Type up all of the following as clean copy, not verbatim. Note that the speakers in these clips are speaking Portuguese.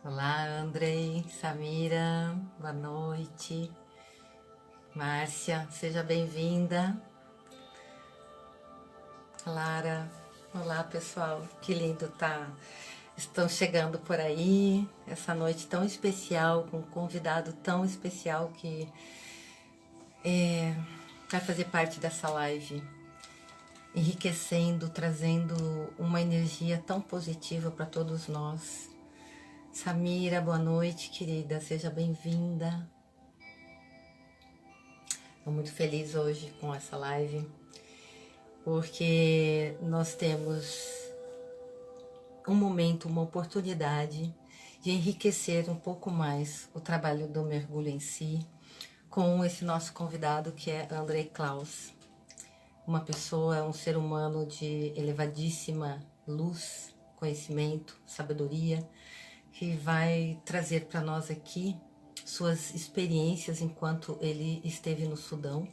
Olá, Andrei, Samira, boa noite. Márcia, seja bem-vinda. Lara, olá pessoal, que lindo tá. Estão chegando por aí, essa noite tão especial, com um convidado tão especial que vai fazer parte dessa live, enriquecendo, trazendo uma energia tão positiva para todos nós. Samira, boa noite, querida, seja bem-vinda. Estou muito feliz hoje com essa live, porque nós temos um momento, uma oportunidade de enriquecer um pouco mais o trabalho do mergulho em si, com esse nosso convidado que é Andrei Klaus, uma pessoa, um ser humano de elevadíssima luz, conhecimento, sabedoria, que vai trazer para nós aqui suas experiências enquanto ele esteve no Sudão.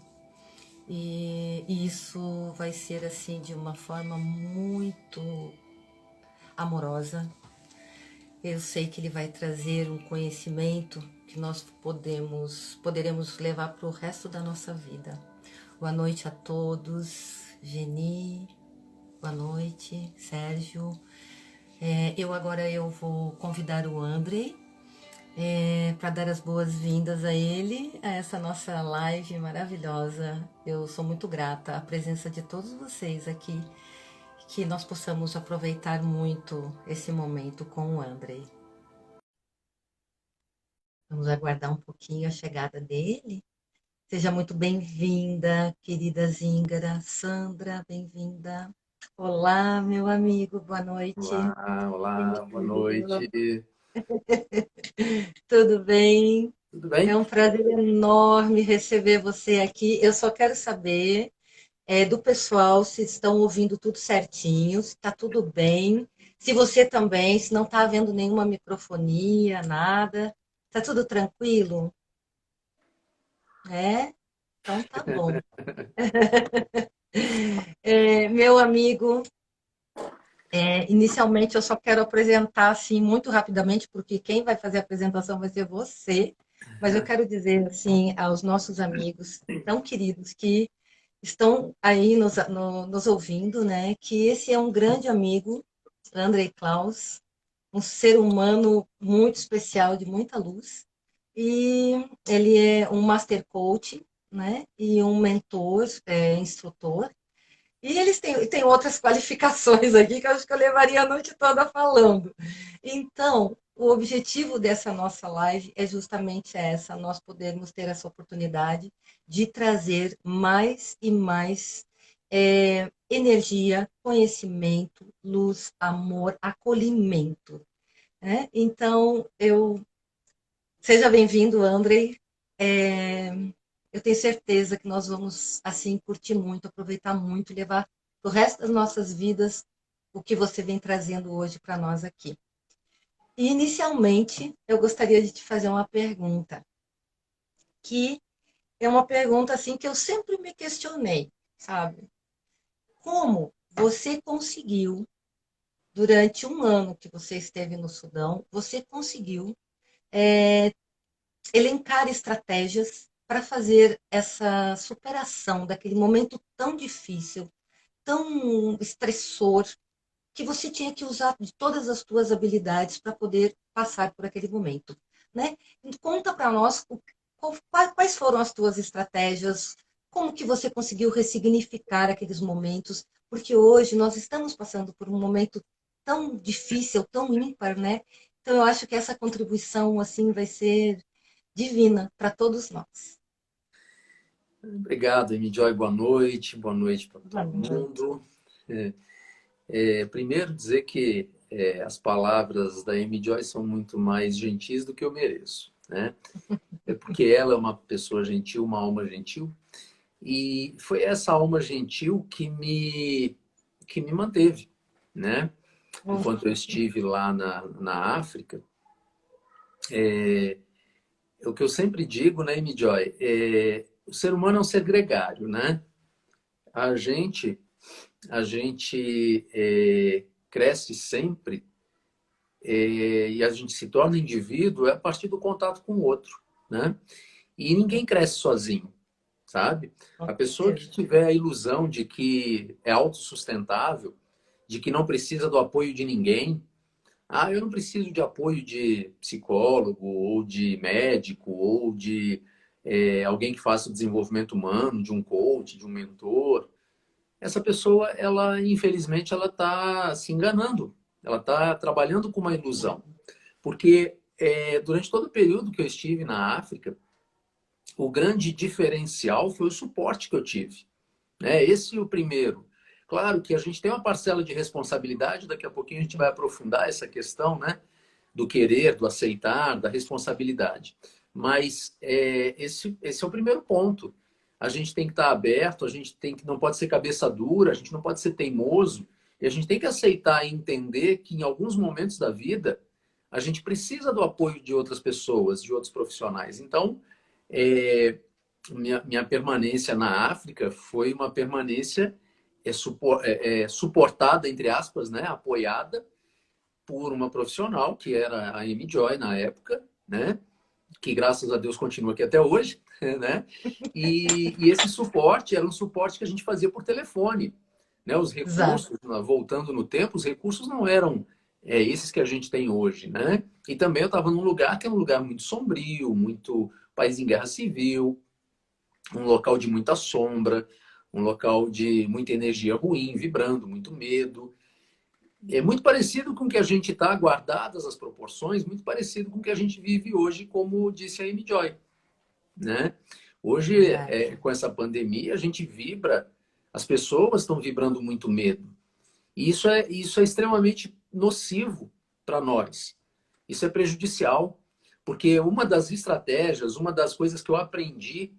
E isso vai ser assim de uma forma muito amorosa. Eu sei que ele vai trazer um conhecimento que nós poderemos levar para o resto da nossa vida. Boa noite a todos. Geni, boa noite. Sérgio. Eu vou convidar o Andrei para dar as boas-vindas a ele, a essa nossa live maravilhosa. Eu sou muito grata à presença de todos vocês aqui, que nós possamos aproveitar muito esse momento com o Andrei. Vamos aguardar um pouquinho a chegada dele. Seja muito bem-vinda, querida Zíngara. Sandra, bem-vinda. Olá, meu amigo, boa noite. Olá, olá, boa Bem-vindo. noite. Tudo bem? Tudo É bem? um prazer enorme receber você aqui. Eu só quero saber do pessoal se estão ouvindo tudo certinho, se está tudo bem. Se você também, se não está havendo nenhuma microfonia, nada. Está tudo tranquilo? É? Então tá bom. Meu amigo, inicialmente eu só quero apresentar assim muito rapidamente, porque quem vai fazer a apresentação vai ser você. Mas eu quero dizer assim aos nossos amigos tão queridos que estão aí nos ouvindo, né? Que esse é um grande amigo, Andrei Klaus, um ser humano muito especial, de muita luz. E ele é um master coach, né? E um mentor, instrutor. E eles têm outras qualificações aqui que eu acho que eu levaria a noite toda falando. Então, o objetivo dessa nossa live é justamente essa, nós podermos ter essa oportunidade de trazer mais e mais energia, conhecimento, luz, amor, acolhimento. Né? Então, seja bem-vindo, Andrei. É, eu tenho certeza que nós vamos, assim, curtir muito, aproveitar muito, levar para o resto das nossas vidas o que você vem trazendo hoje para nós aqui. E, inicialmente, eu gostaria de te fazer uma pergunta, que é uma pergunta, assim, que eu sempre me questionei, sabe? Como você conseguiu, durante um ano que você esteve no Sudão, você conseguiu elencar estratégias para fazer essa superação daquele momento tão difícil, tão estressor, que você tinha que usar de todas as suas habilidades para poder passar por aquele momento, né? Conta para nós quais foram as tuas estratégias, como que você conseguiu ressignificar aqueles momentos, porque hoje nós estamos passando por um momento tão difícil, tão ímpar, né? Então eu acho que essa contribuição assim vai ser divina para todos nós. Obrigado, Amy Joy. Boa noite para Boa todo noite. mundo. Primeiro dizer que as palavras da Amy Joy são muito mais gentis do que eu mereço, né? É porque ela é uma pessoa gentil, uma alma gentil, e foi essa alma gentil que me manteve, né? Enquanto eu estive lá na África, o que eu sempre digo, né, Amy Joy, o ser humano é um ser gregário, né? A gente, a gente cresce sempre e a gente se torna indivíduo é a partir do contato com o outro, né? E ninguém cresce sozinho, sabe? Com A pessoa que certeza. tiver a ilusão de que é autossustentável, de que não precisa do apoio de ninguém, eu não preciso de apoio de psicólogo, ou de médico, ou de alguém que faça o desenvolvimento humano, de um coach, de um mentor. Essa pessoa, ela, infelizmente, ela está se enganando. Ela está trabalhando com uma ilusão. Porque durante todo o período que eu estive na África, o grande diferencial foi o suporte que eu tive, né? Esse é o primeiro. Claro que a gente tem uma parcela de responsabilidade, daqui a pouquinho a gente vai aprofundar essa questão, né? Do querer, do aceitar, da responsabilidade. Mas esse é o primeiro ponto. A gente tem que estar aberto, a gente tem que, não pode ser cabeça dura, a gente não pode ser teimoso, e a gente tem que aceitar e entender que em alguns momentos da vida a gente precisa do apoio de outras pessoas, de outros profissionais. Então, é, minha permanência na África foi uma permanência suportada, entre aspas, né, apoiada por uma profissional, que era a Amy Joy na época, né, que graças a Deus continua aqui até hoje, né, e esse suporte era um suporte que a gente fazia por telefone, né, os Exato. recursos, voltando no tempo, os recursos não eram esses que a gente tem hoje, né, e também eu estava num lugar que é um lugar muito sombrio, muito país em guerra civil, um local de muita sombra, um local de muita energia ruim, vibrando, muito medo. É muito parecido com o que a gente está, guardadas as proporções, muito parecido com o que a gente vive hoje, como disse a Amy Joy, né? Hoje, Verdade. com essa pandemia, a gente vibra, as pessoas estão vibrando muito medo. E isso é extremamente nocivo para nós. Isso é prejudicial, porque uma das estratégias, uma das coisas que eu aprendi,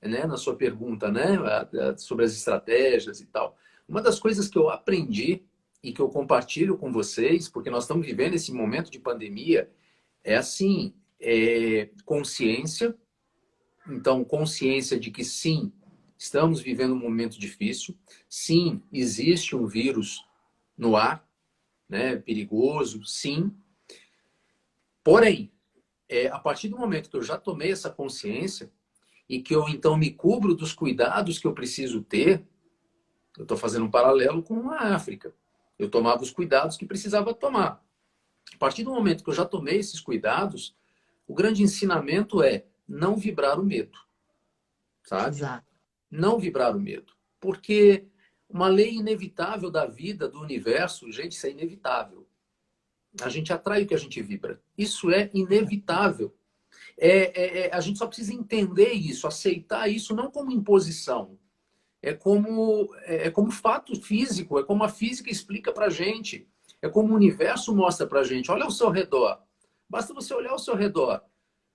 né, na sua pergunta, né, sobre as estratégias e tal. Uma das coisas que eu aprendi e que eu compartilho com vocês, porque nós estamos vivendo esse momento de pandemia, é assim, consciência. Então, consciência de que sim, estamos vivendo um momento difícil. Sim, existe um vírus no ar, né, perigoso, sim. Porém, a partir do momento que eu já tomei essa consciência, e que eu então me cubro dos cuidados que eu preciso ter, eu estou fazendo um paralelo com a África. Eu tomava os cuidados que precisava tomar. A partir do momento que eu já tomei esses cuidados, o grande ensinamento é não vibrar o medo, sabe? Exato. Não vibrar o medo. Porque uma lei inevitável da vida, do universo, gente, isso é inevitável. A gente atrai o que a gente vibra. Isso é inevitável. A gente só precisa entender isso, aceitar isso não como imposição, é como fato físico, é como a física explica para gente, é como o universo mostra para gente. Olha ao seu redor, basta você olhar ao seu redor.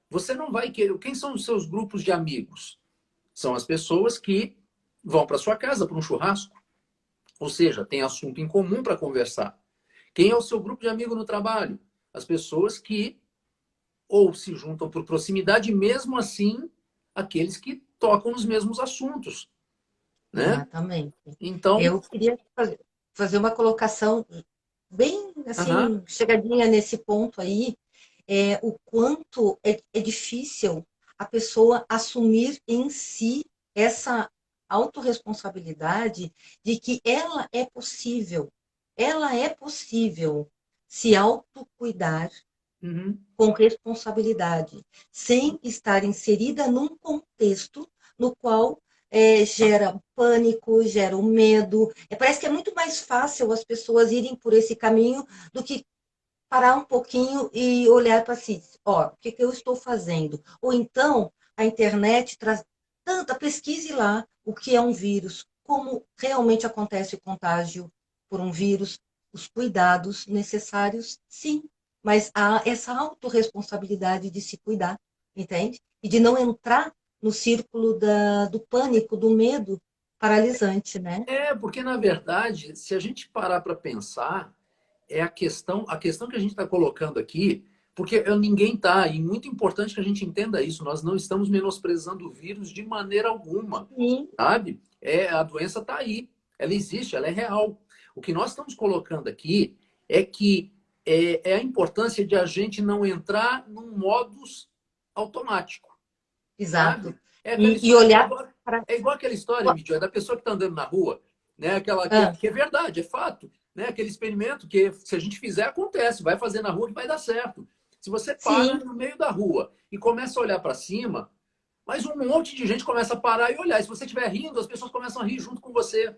Você não vai querer. Quem são os seus grupos de amigos? São as pessoas que vão para sua casa para um churrasco, ou seja, tem assunto em comum para conversar. Quem é o seu grupo de amigo no trabalho? As pessoas que ou se juntam por proximidade, mesmo assim, aqueles que tocam nos mesmos assuntos, né? Exatamente. Então, Eu queria fazer uma colocação bem aham, assim, chegadinha nesse ponto aí, o quanto é difícil a pessoa assumir em si essa autorresponsabilidade de que ela é possível se autocuidar uhum, com responsabilidade, sem estar inserida num contexto no qual gera pânico, gera o medo. Parece que é muito mais fácil as pessoas irem por esse caminho do que parar um pouquinho e olhar para si. Ó, o que, que eu estou fazendo? Ou então, a internet traz tanta, pesquise lá o que é um vírus, como realmente acontece o contágio por um vírus, os cuidados necessários, sim, mas há essa autorresponsabilidade de se cuidar, entende? E de não entrar no círculo do pânico, do medo paralisante, né? porque na verdade, se a gente parar para pensar, é a questão que a gente está colocando aqui, porque ninguém está, e muito importante que a gente entenda isso, nós não estamos menosprezando o vírus de maneira alguma, Sim, sabe? A doença está aí, ela existe, ela é real. O que nós estamos colocando aqui é que é a importância de a gente não entrar num modus automático, Exato. sabe? É aquela E história, olhar para... é igual aquela história, Midio, é da pessoa que está andando na rua, né? Aquela Ah, que é verdade, é fato, né? Aquele experimento que se a gente fizer acontece, vai fazer na rua que vai dar certo. Se você para sim, no meio da rua e começa a olhar para cima, mas um monte de gente começa a parar e olhar. E se você estiver rindo, as pessoas começam a rir junto com você,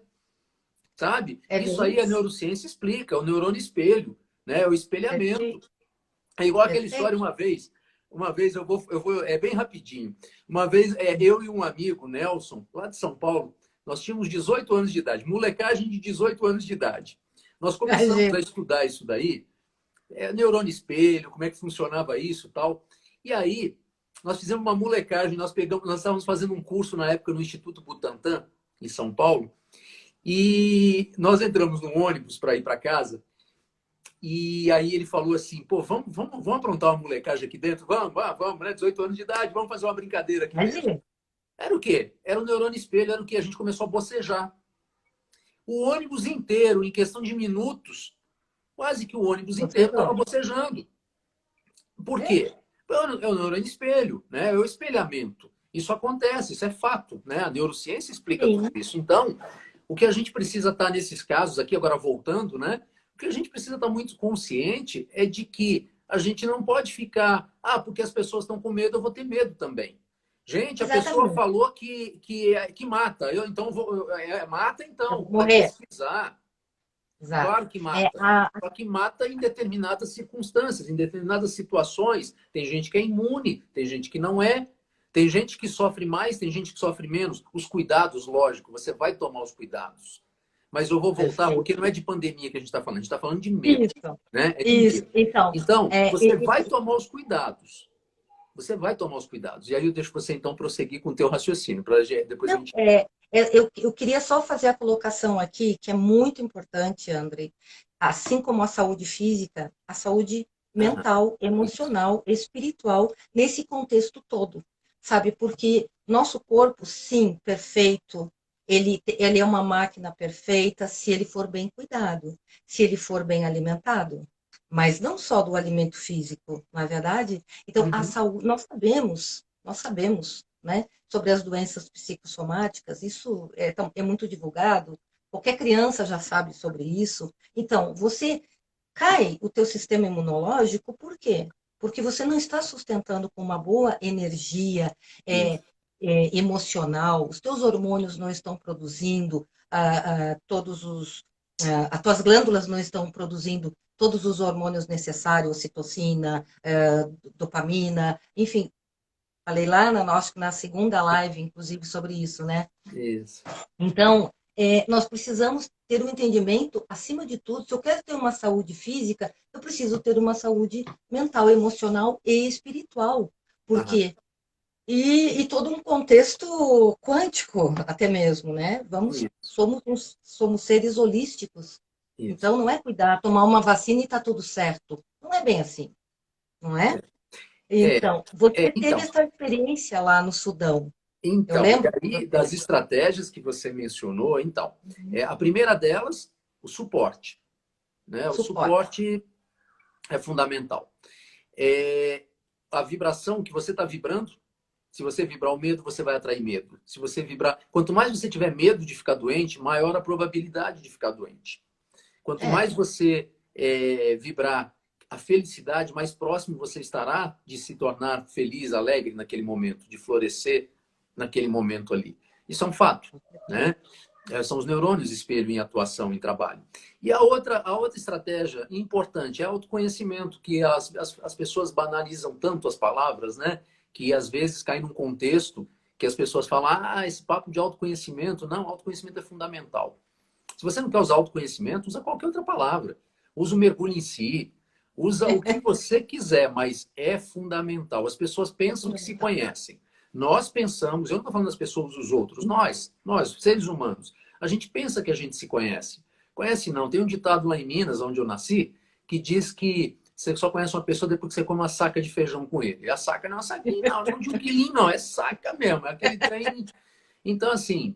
sabe? é Isso bem aí a isso. neurociência explica, o neurônio espelho, né? O espelhamento. Perfeito, É igual aquela história perfeito. uma vez é bem rapidinho. Uma vez eu e um amigo, Nelson, lá de São Paulo, nós tínhamos 18 anos de idade, molecagem de 18 anos de idade. Nós começamos a Imagina. estudar isso daí, neurônio espelho, como é que funcionava isso e tal. E aí, nós fizemos uma molecagem, nós estávamos fazendo um curso na época no Instituto Butantan, em São Paulo, e nós entramos num ônibus para ir para casa. E aí ele falou assim, pô, vamos aprontar uma molecagem aqui dentro? Vamos, né? 18 anos de idade, vamos fazer uma brincadeira aqui dentro. Imagina. Era o quê? Era o neurônio espelho, era o quê? A gente começou a bocejar. O ônibus inteiro, em questão de minutos, quase que o ônibus Você inteiro estava não. bocejando. Por É, quê? É o neurônio espelho, né? É o espelhamento. Isso acontece, isso é fato, né? A neurociência explica tudo sim, isso. Então, o que a gente precisa estar nesses casos aqui, agora voltando, né? O que a gente precisa estar muito consciente é de que a gente não pode ficar, porque as pessoas estão com medo, eu vou ter medo também. Gente, a pessoa exatamente. falou que mata. Eu então mata Eu então, vou vai morrer. pesquisar. Exato. Claro que É, mata. Só que mata em determinadas circunstâncias, em determinadas situações. Tem gente que é imune, tem gente que não é. Tem gente que sofre mais, tem gente que sofre menos. Os cuidados, lógico, você vai tomar os cuidados. Mas eu vou voltar, porque perfeito. não é de pandemia que a gente está falando, a gente está falando de medo. Isso, Né? É de isso. medo. Então, Então, é, você vai tomar os cuidados. Você vai tomar os cuidados. E aí eu deixo você, então, prosseguir com o teu raciocínio, para depois a não, gente... eu queria só fazer a colocação aqui, que é muito importante, André. Assim como a saúde física, a saúde Aham, mental, isso. emocional, espiritual, nesse contexto todo, sabe? Porque nosso corpo, sim, perfeito, ele é uma máquina perfeita se ele for bem cuidado, se ele for bem alimentado. Mas não só do alimento físico, não é verdade? Então, a Uhum. saúde, nós sabemos, né? Sobre as doenças psicossomáticas, isso é muito divulgado, qualquer criança já sabe sobre isso. Então, você cai o teu sistema imunológico, por quê? Porque você não está sustentando com uma boa energia Isso. emocional, os teus hormônios não estão produzindo, todos os. As tuas glândulas não estão produzindo todos os hormônios necessários, ocitocina, dopamina, enfim, falei lá na segunda live, inclusive, sobre isso, né? Isso. Então, nós precisamos ter um entendimento, acima de tudo, se eu quero ter uma saúde física, eu preciso ter uma saúde mental, emocional e espiritual. Por Aham, quê? E todo um contexto quântico, até mesmo, né? isso. Somos seres holísticos. Isso. Então, não é cuidar, tomar uma vacina e está tudo certo. Não é bem assim, não é? É, Então, você teve então, essa experiência lá no Sudão. Eu e lembro que aí você... das estratégias que você mencionou, então, a primeira delas, o suporte, né? O Suporte. suporte é fundamental. É, a vibração que você está vibrando, se você vibrar o medo, você vai atrair medo. Se você vibrar, quanto mais você tiver medo de ficar doente, maior a probabilidade de ficar doente. Quanto É, mais você vibrar a felicidade, mais próximo você estará de se tornar feliz, alegre naquele momento, de florescer naquele momento ali. Isso é um fato, com certeza. né? São os neurônios espelho em atuação, em trabalho. E a outra estratégia importante é o autoconhecimento, que as pessoas banalizam tanto as palavras, né? Que às vezes cai num contexto que as pessoas falam, esse papo de autoconhecimento. Não, autoconhecimento é fundamental. Se você não quer usar autoconhecimento, usa qualquer outra palavra. Usa o mergulho em si, usa o que você quiser, mas é fundamental. As pessoas É pensam que se fundamental. conhecem. Nós pensamos, eu não estou falando das pessoas dos outros, nós, seres humanos, a gente pensa que a gente se conhece. Conhece não. Tem um ditado lá em Minas, onde eu nasci, que diz que você só conhece uma pessoa depois que você come uma saca de feijão com ele. E a saca não é uma saquinha, não de um quilinho, não, é saca mesmo, é aquele trem. Então, assim,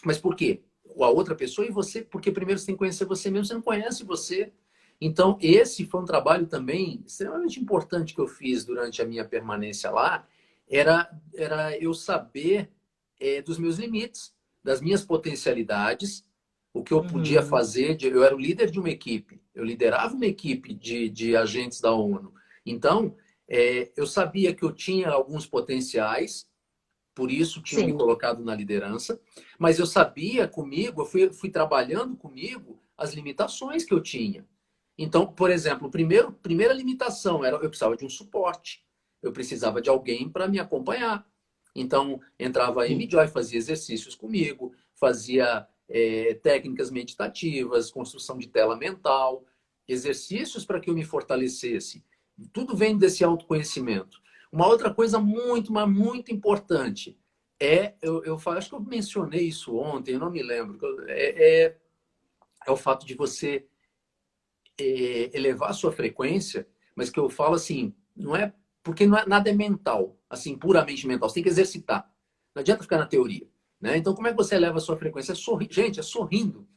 mas por quê? A outra pessoa e você, porque primeiro você tem que conhecer você mesmo, você não conhece você. Então, esse foi um trabalho também extremamente importante que eu fiz durante a minha permanência lá, era eu saber dos meus limites, das minhas potencialidades, o que eu podia Uhum. fazer. Eu era o líder de uma equipe, eu liderava uma equipe de agentes da ONU. Então, eu sabia que eu tinha alguns potenciais, por isso tinham me Sim, colocado na liderança, mas eu sabia comigo, eu fui trabalhando comigo as limitações que eu tinha. Então, por exemplo, primeira limitação era eu precisava de um suporte. Eu precisava de alguém para me acompanhar. Então, entrava a Amy sim. Joy, fazia exercícios comigo, fazia técnicas meditativas, construção de tela mental, exercícios para que eu me fortalecesse. Tudo vem desse autoconhecimento. Uma outra coisa muito, mas muito importante acho que eu mencionei isso ontem, eu não me lembro, é o fato de você elevar a sua frequência, mas que eu falo assim, não é porque nada é mental, assim, puramente mental, você tem que exercitar. Não adianta ficar na teoria, né? Então, como é que você eleva a sua frequência? Gente, é sorrindo.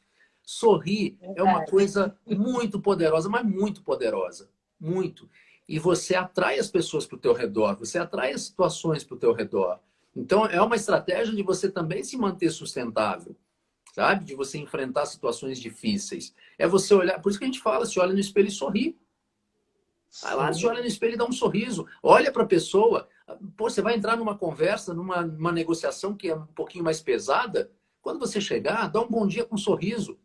Sorrir é uma Verdade. coisa muito poderosa, mas muito poderosa, muito. E você atrai as pessoas para o teu redor, você atrai as situações para o teu redor. Então, é uma estratégia de você também se manter sustentável, sabe? De você enfrentar situações difíceis. É você olhar, por isso que a gente fala, se olha no espelho e sorri. Vai lá, se Sim, olha no espelho e dá um sorriso. Olha para a pessoa. Pô, você vai entrar numa conversa, numa negociação que é um pouquinho mais pesada. Quando você chegar, dá um bom dia com um sorriso.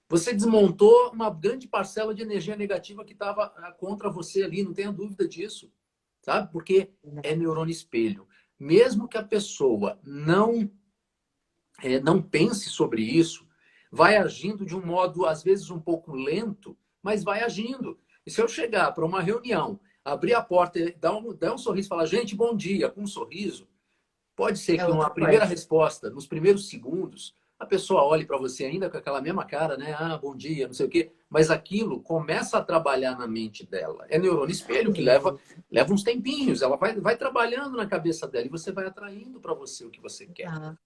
Você desmontou uma grande parcela de energia negativa que estava contra você ali, não tenha dúvida disso, sabe? Porque é neurônio espelho. Mesmo que a pessoa não pense sobre isso, vai agindo de um modo, às vezes, um pouco lento, mas vai agindo. E se eu chegar para uma reunião, abrir a porta, dar um sorriso e falar, gente, bom dia, com um sorriso, pode ser é que uma outra primeira coisa. resposta, nos primeiros segundos, a pessoa olhe para você ainda com aquela mesma cara, né? Ah, bom dia, não sei o quê. Mas aquilo começa a trabalhar na mente dela. É neurônio espelho que leva, Sim. leva uns tempinhos. Ela vai trabalhando na cabeça dela e você vai atraindo para você o que você quer. Ah,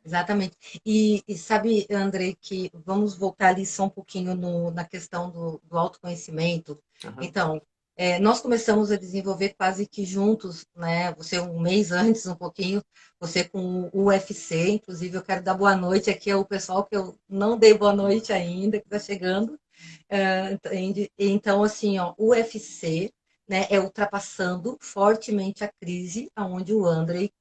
exatamente. E sabe, André, que vamos voltar ali só um pouquinho na questão do autoconhecimento. Aham. Então, nós começamos a desenvolver quase que juntos, né? Você um mês antes, um pouquinho, você com o UFC. Inclusive, eu quero dar boa noite aqui ao pessoal que eu não dei boa noite ainda, que está chegando. Entende? Então, assim, ó, o UFC, né, é ultrapassando fortemente a crise, aonde o Andrei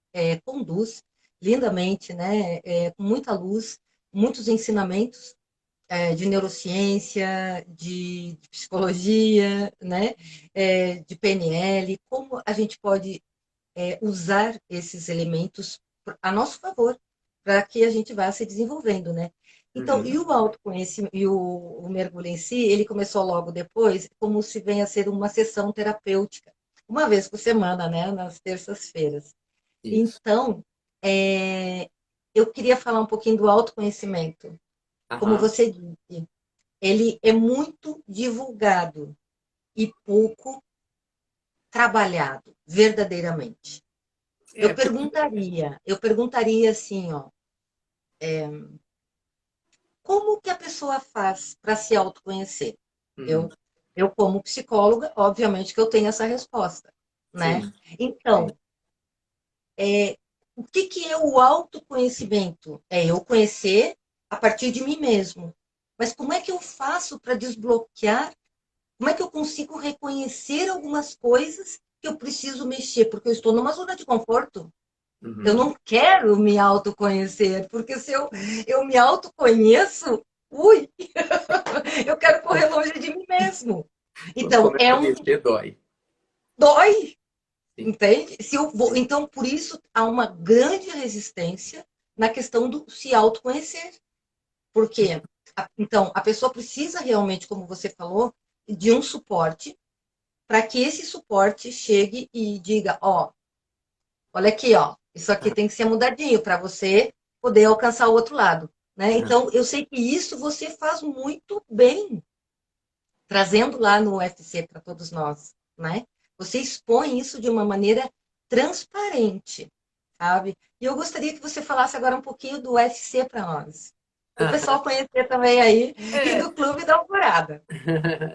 conduz lindamente, né, com muita luz, muitos ensinamentos de neurociência, de psicologia, né, de PNL, como a gente pode usar esses elementos a nosso favor, para que a gente vá se desenvolvendo, né? Então, Uhum. e o autoconhecimento, e o mergulho em si, ele começou logo depois, como se venha a ser uma sessão terapêutica, uma vez por semana, né, nas terças-feiras. Isso. Então, é, eu queria falar um pouquinho do autoconhecimento. Como Aham. você disse, ele é muito divulgado e pouco trabalhado, verdadeiramente. Porque. Eu perguntaria assim, ó, como que a pessoa faz para se autoconhecer? Uhum. Eu, eu como psicóloga, obviamente que eu tenho essa resposta, né? Sim, sim. Então, o que que é o autoconhecimento? É eu conhecer a partir de mim mesmo. Mas como é que eu faço para desbloquear? Como é que eu consigo reconhecer algumas coisas que eu preciso mexer? Porque eu estou numa zona de conforto. Eu Uhum. não quero me autoconhecer, porque se eu me autoconheço, ui, eu quero correr longe de mim mesmo. Quando Então, começa a mexer, dói. dói, Sim, entende? Se eu vou, sim. então, por isso, há uma grande resistência na questão do se autoconhecer. Porque, então, a pessoa precisa realmente, como você falou, de um suporte, para que esse suporte chegue e diga, ó, olha aqui, ó, isso aqui tem que ser mudadinho para você poder alcançar o outro lado, né? Então, eu sei que isso você faz muito bem, trazendo lá no UFC para todos nós, né? Você expõe isso de uma maneira transparente, sabe? E eu gostaria que você falasse agora um pouquinho do UFC para nós. o pessoal conhecer também aí, e É, do Clube da Alvorada.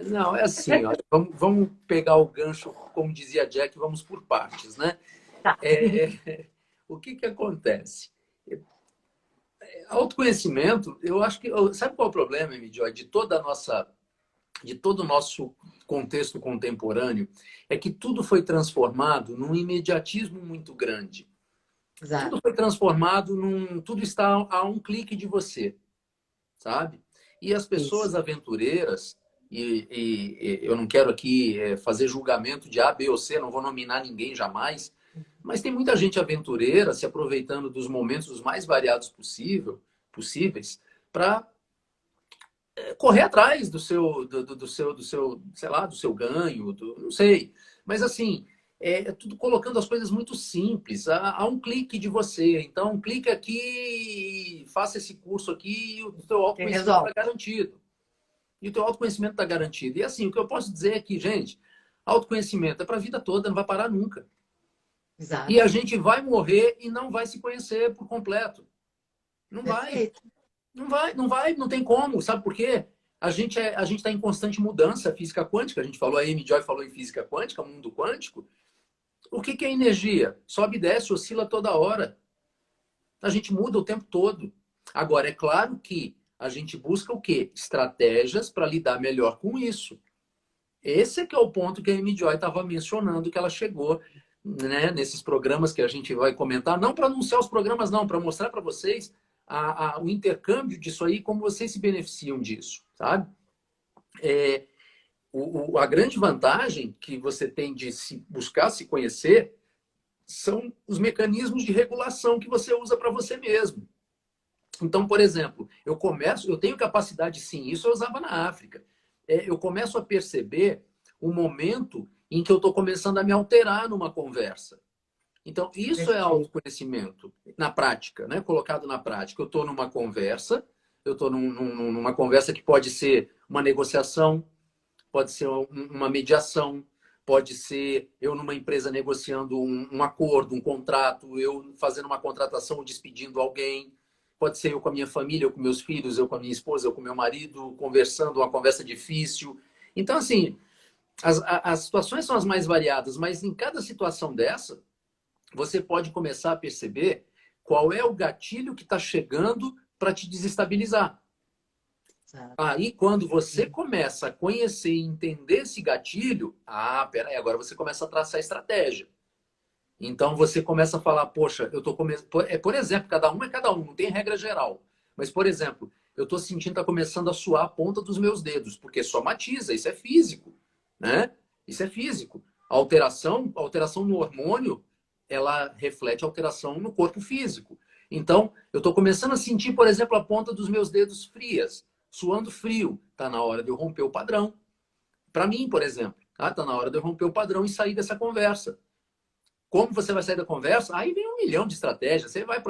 não, é assim, ó, vamos pegar o gancho, como dizia Jack, vamos por partes, né? Tá. O que que acontece? Autoconhecimento, eu acho que, sabe qual é o problema, Emidio, de todo o nosso contexto contemporâneo, é que tudo foi transformado num imediatismo muito grande. Tudo Exato. foi transformado tudo está a um clique de você, sabe? E as Isso. pessoas aventureiras, e eu não quero aqui fazer julgamento de A, B ou C, não vou nominar ninguém jamais, mas tem muita gente aventureira se aproveitando dos momentos os mais variados possíveis para correr atrás do seu, sei lá, do seu ganho, não sei. Mas assim, é tudo colocando as coisas muito simples, a um clique de você. Então, clique aqui, faça esse curso aqui e o teu Que autoconhecimento está resolve. garantido. E o teu autoconhecimento está garantido. E assim, o que eu posso dizer é que, gente, autoconhecimento é para a vida toda, não vai parar nunca. E a Exato. gente vai morrer e não vai se conhecer por completo. Não vai. Perfeito. Não tem como. Sabe por quê? A gente está em constante mudança, física quântica. A gente falou, a Amy Joy falou em física quântica, mundo quântico. O que que é energia? Sobe e desce, oscila toda hora. A gente muda o tempo todo. Agora, é claro que a gente busca o quê? Estratégias para lidar melhor com isso. Esse é que é o ponto que a Amy Joy estava mencionando, que ela chegou, né, nesses programas que a gente vai comentar, não para anunciar os programas, não, para mostrar para vocês o intercâmbio disso aí, como vocês se beneficiam disso, sabe? É, a grande vantagem que você tem de buscar se conhecer são os mecanismos de regulação que você usa para você mesmo. Então, por exemplo, eu tenho capacidade, sim, isso eu usava na África. Eu começo a perceber o momento em que eu estou começando a me alterar numa conversa. Então, isso é Perfeito. autoconhecimento na prática, né? Colocado na prática. Eu estou numa conversa, eu estou numa conversa que pode ser uma negociação, pode ser uma mediação, pode ser eu numa empresa negociando um acordo, um contrato, eu fazendo uma contratação ou despedindo alguém, pode ser eu com a minha família, eu com meus filhos, eu com a minha esposa, eu com meu marido, conversando, uma conversa difícil. Então, assim, as situações são as mais variadas, mas em cada situação dessa, você pode começar a perceber qual é o gatilho que está chegando para te desestabilizar. Exato. Aí, quando você começa a conhecer e entender esse gatilho, peraí, agora você começa a traçar estratégia. Então, você começa a falar, poxa, eu estou começando... Por exemplo, cada um é cada um, não tem regra geral. Mas, por exemplo, eu estou sentindo que está começando a suar a ponta dos meus dedos, porque somatiza, isso é físico, né? Isso é físico. A alteração no hormônio, ela reflete alteração no corpo físico. Então, eu estou começando a sentir, por exemplo, a ponta dos meus dedos frias, suando frio. Está na hora de eu romper o padrão. Para mim, por exemplo, está na hora de eu romper o padrão e sair dessa conversa. Como você vai sair da conversa? Aí vem um milhão de estratégias. Você vai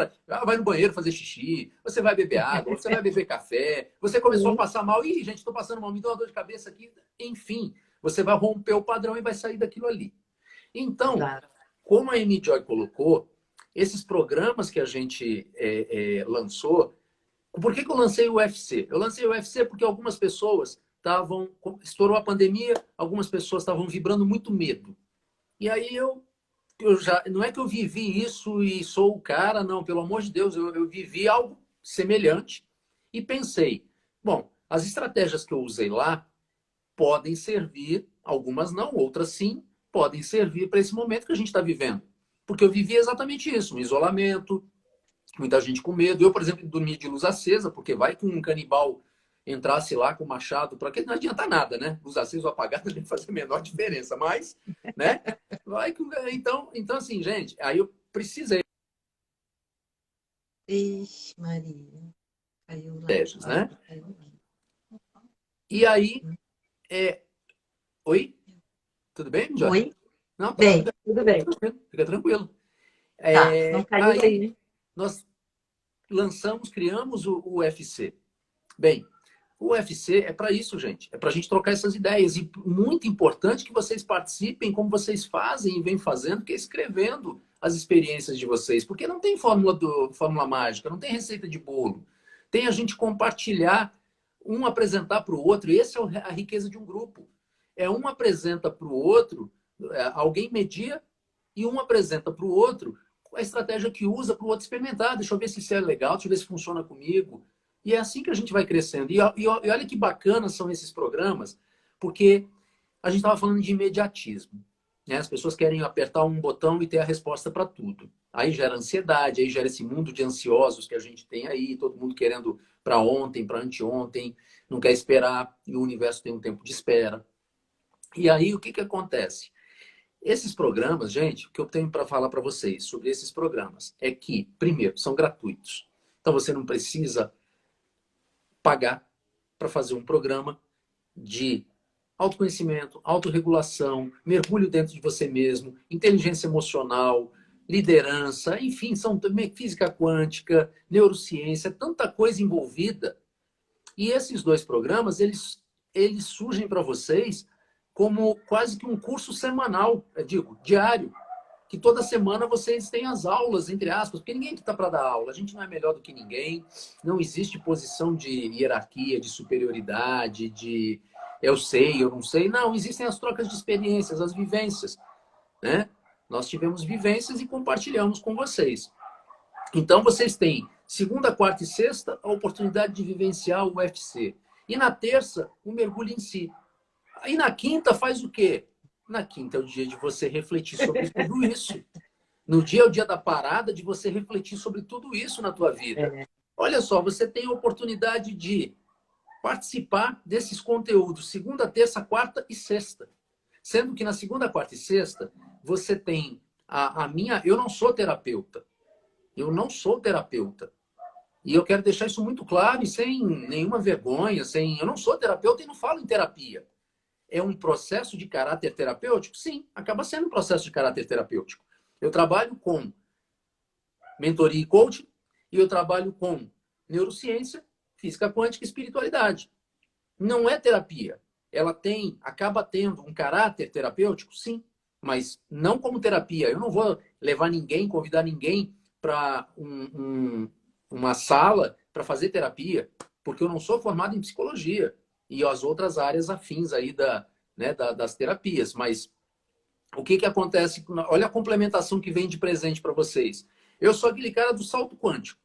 no banheiro fazer xixi, você vai beber água, você vai beber café, você começou a Sim. passar mal. Ih, gente, estou passando mal, me deu uma dor de cabeça aqui. Enfim, você vai romper o padrão e vai sair daquilo ali. Então, Exato. como a Amy Joy colocou, esses programas que a gente lançou, por que eu lancei o UFC? Eu lancei o UFC porque algumas pessoas estourou a pandemia, algumas pessoas estavam vibrando muito medo. E aí eu já, não é que eu vivi isso e sou o cara, não, pelo amor de Deus, eu vivi algo semelhante e pensei, bom, as estratégias que eu usei lá podem servir, algumas não, outras sim, podem servir para esse momento que a gente está vivendo. Porque eu vivi exatamente isso, um isolamento, muita gente com medo. Eu, por exemplo, dormia de luz acesa, porque vai que um canibal entrasse lá com o machado, para que não adianta nada, né? Luz acesa ou apagada não faz a menor diferença, mas, né? Vai que então assim, gente, aí eu precisei Ixi, Maria. Caiu de lá. estratégias, Acho né? que caiu lá. E aí, é... oi? Tudo bem, Joy? Oi? Não, tá Bem, tudo tudo bem, bem. tranquilo, fica tranquilo. Tá, não caiu Aí aí. nós criamos o UFC. Bem, o UFC é para isso, gente. É para a gente trocar essas ideias. E muito importante que vocês participem como vocês fazem e vêm fazendo, que é escrevendo as experiências de vocês. Porque não tem fórmula mágica, não tem receita de bolo. tem a gente compartilhar, um apresentar para o outro, e essa é a riqueza de um grupo. É um apresenta para o outro, alguém media, e um apresenta para o outro a estratégia que usa para o outro experimentar. Deixa eu ver se isso é legal, deixa eu ver se funciona comigo. E é assim que a gente vai crescendo. E olha que bacana são esses programas, porque a gente estava falando de imediatismo. Né? As pessoas querem apertar um botão e ter a resposta para tudo. Aí gera ansiedade, aí gera esse mundo de ansiosos que a gente tem aí, todo mundo querendo para ontem, para anteontem, não quer esperar, e o universo tem um tempo de espera. E aí o que acontece? Esses programas, gente, o que eu tenho para falar para vocês sobre esses programas é que, primeiro, são gratuitos. Então você não precisa pagar para fazer um programa de autoconhecimento, autorregulação, mergulho dentro de você mesmo, inteligência emocional, liderança, enfim, são também física quântica, neurociência, tanta coisa envolvida. E esses dois programas, eles surgem para vocês como quase que um curso semanal, eu digo, diário, que toda semana vocês têm as aulas, entre aspas, porque ninguém está para dar aula, a gente não é melhor do que ninguém, não existe posição de hierarquia, de superioridade, de eu sei, eu não sei, não, existem as trocas de experiências, as vivências, né? Nós tivemos vivências e compartilhamos com vocês. Então vocês têm segunda, quarta e sexta a oportunidade de vivenciar o UFC. E na terça, o mergulho em si. Aí na quinta faz o quê? Na quinta é o dia de você refletir sobre tudo isso. No dia é o dia da parada de você refletir sobre tudo isso na tua vida. Olha só, você tem a oportunidade de participar desses conteúdos segunda, terça, quarta e sexta. Sendo que na segunda, quarta e sexta, você tem a minha... Eu não sou terapeuta. Eu não sou terapeuta. E eu quero deixar isso muito claro e sem nenhuma vergonha. Eu não sou terapeuta e não falo em terapia. É um processo de caráter terapêutico? Sim, acaba sendo um processo de caráter terapêutico. Eu trabalho com mentoria e coaching e eu trabalho com neurociência, física quântica e espiritualidade. Não é terapia. Ela acaba tendo um caráter terapêutico? Sim, mas não como terapia. Eu não vou levar ninguém, convidar ninguém para uma sala para fazer terapia, porque eu não sou formado em psicologia e as outras áreas afins aí das terapias. Mas o que acontece? Olha a complementação que vem de presente para vocês. Eu sou aquele cara do salto quântico.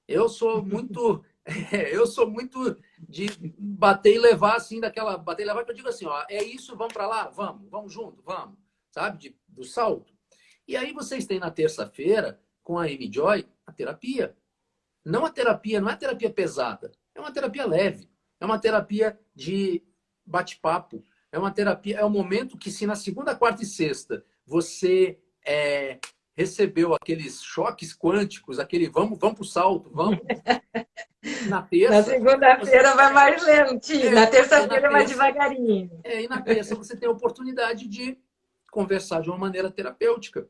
Eu sou muito de bater e levar assim bater e levar que eu digo assim, ó, é isso, vamos para lá, vamos junto, vamos, sabe, do salto. E aí vocês têm na terça-feira com a Amy Joy a terapia. Não é terapia pesada, é uma terapia leve, é uma terapia de bate-papo, é uma terapia, é um momento que se na segunda, quarta e sexta você recebeu aqueles choques quânticos, aquele vamos pro salto, vamos. Na terça... Na segunda-feira vai mais lentinho, na terça-feira vai devagarinho. E na terça você tem a oportunidade de conversar de uma maneira terapêutica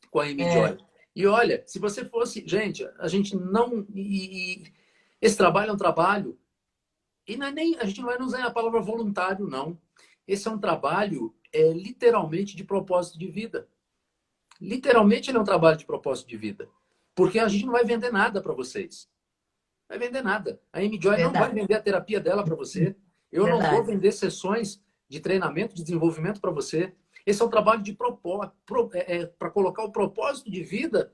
com a Amy Joy. E olha, se você fosse... Gente, a gente não... esse trabalho é um trabalho... E não é nem, a gente não vai usar a palavra voluntário, não. Esse é um trabalho literalmente de propósito de vida. Literalmente ele é um trabalho de propósito de vida. Porque a gente não vai vender nada para vocês. Não vai vender nada. A Amy Joy não vai vender a terapia dela para você. Eu não vou vender sessões de treinamento, de desenvolvimento para você. Esse é um trabalho de para colocar o propósito de vida,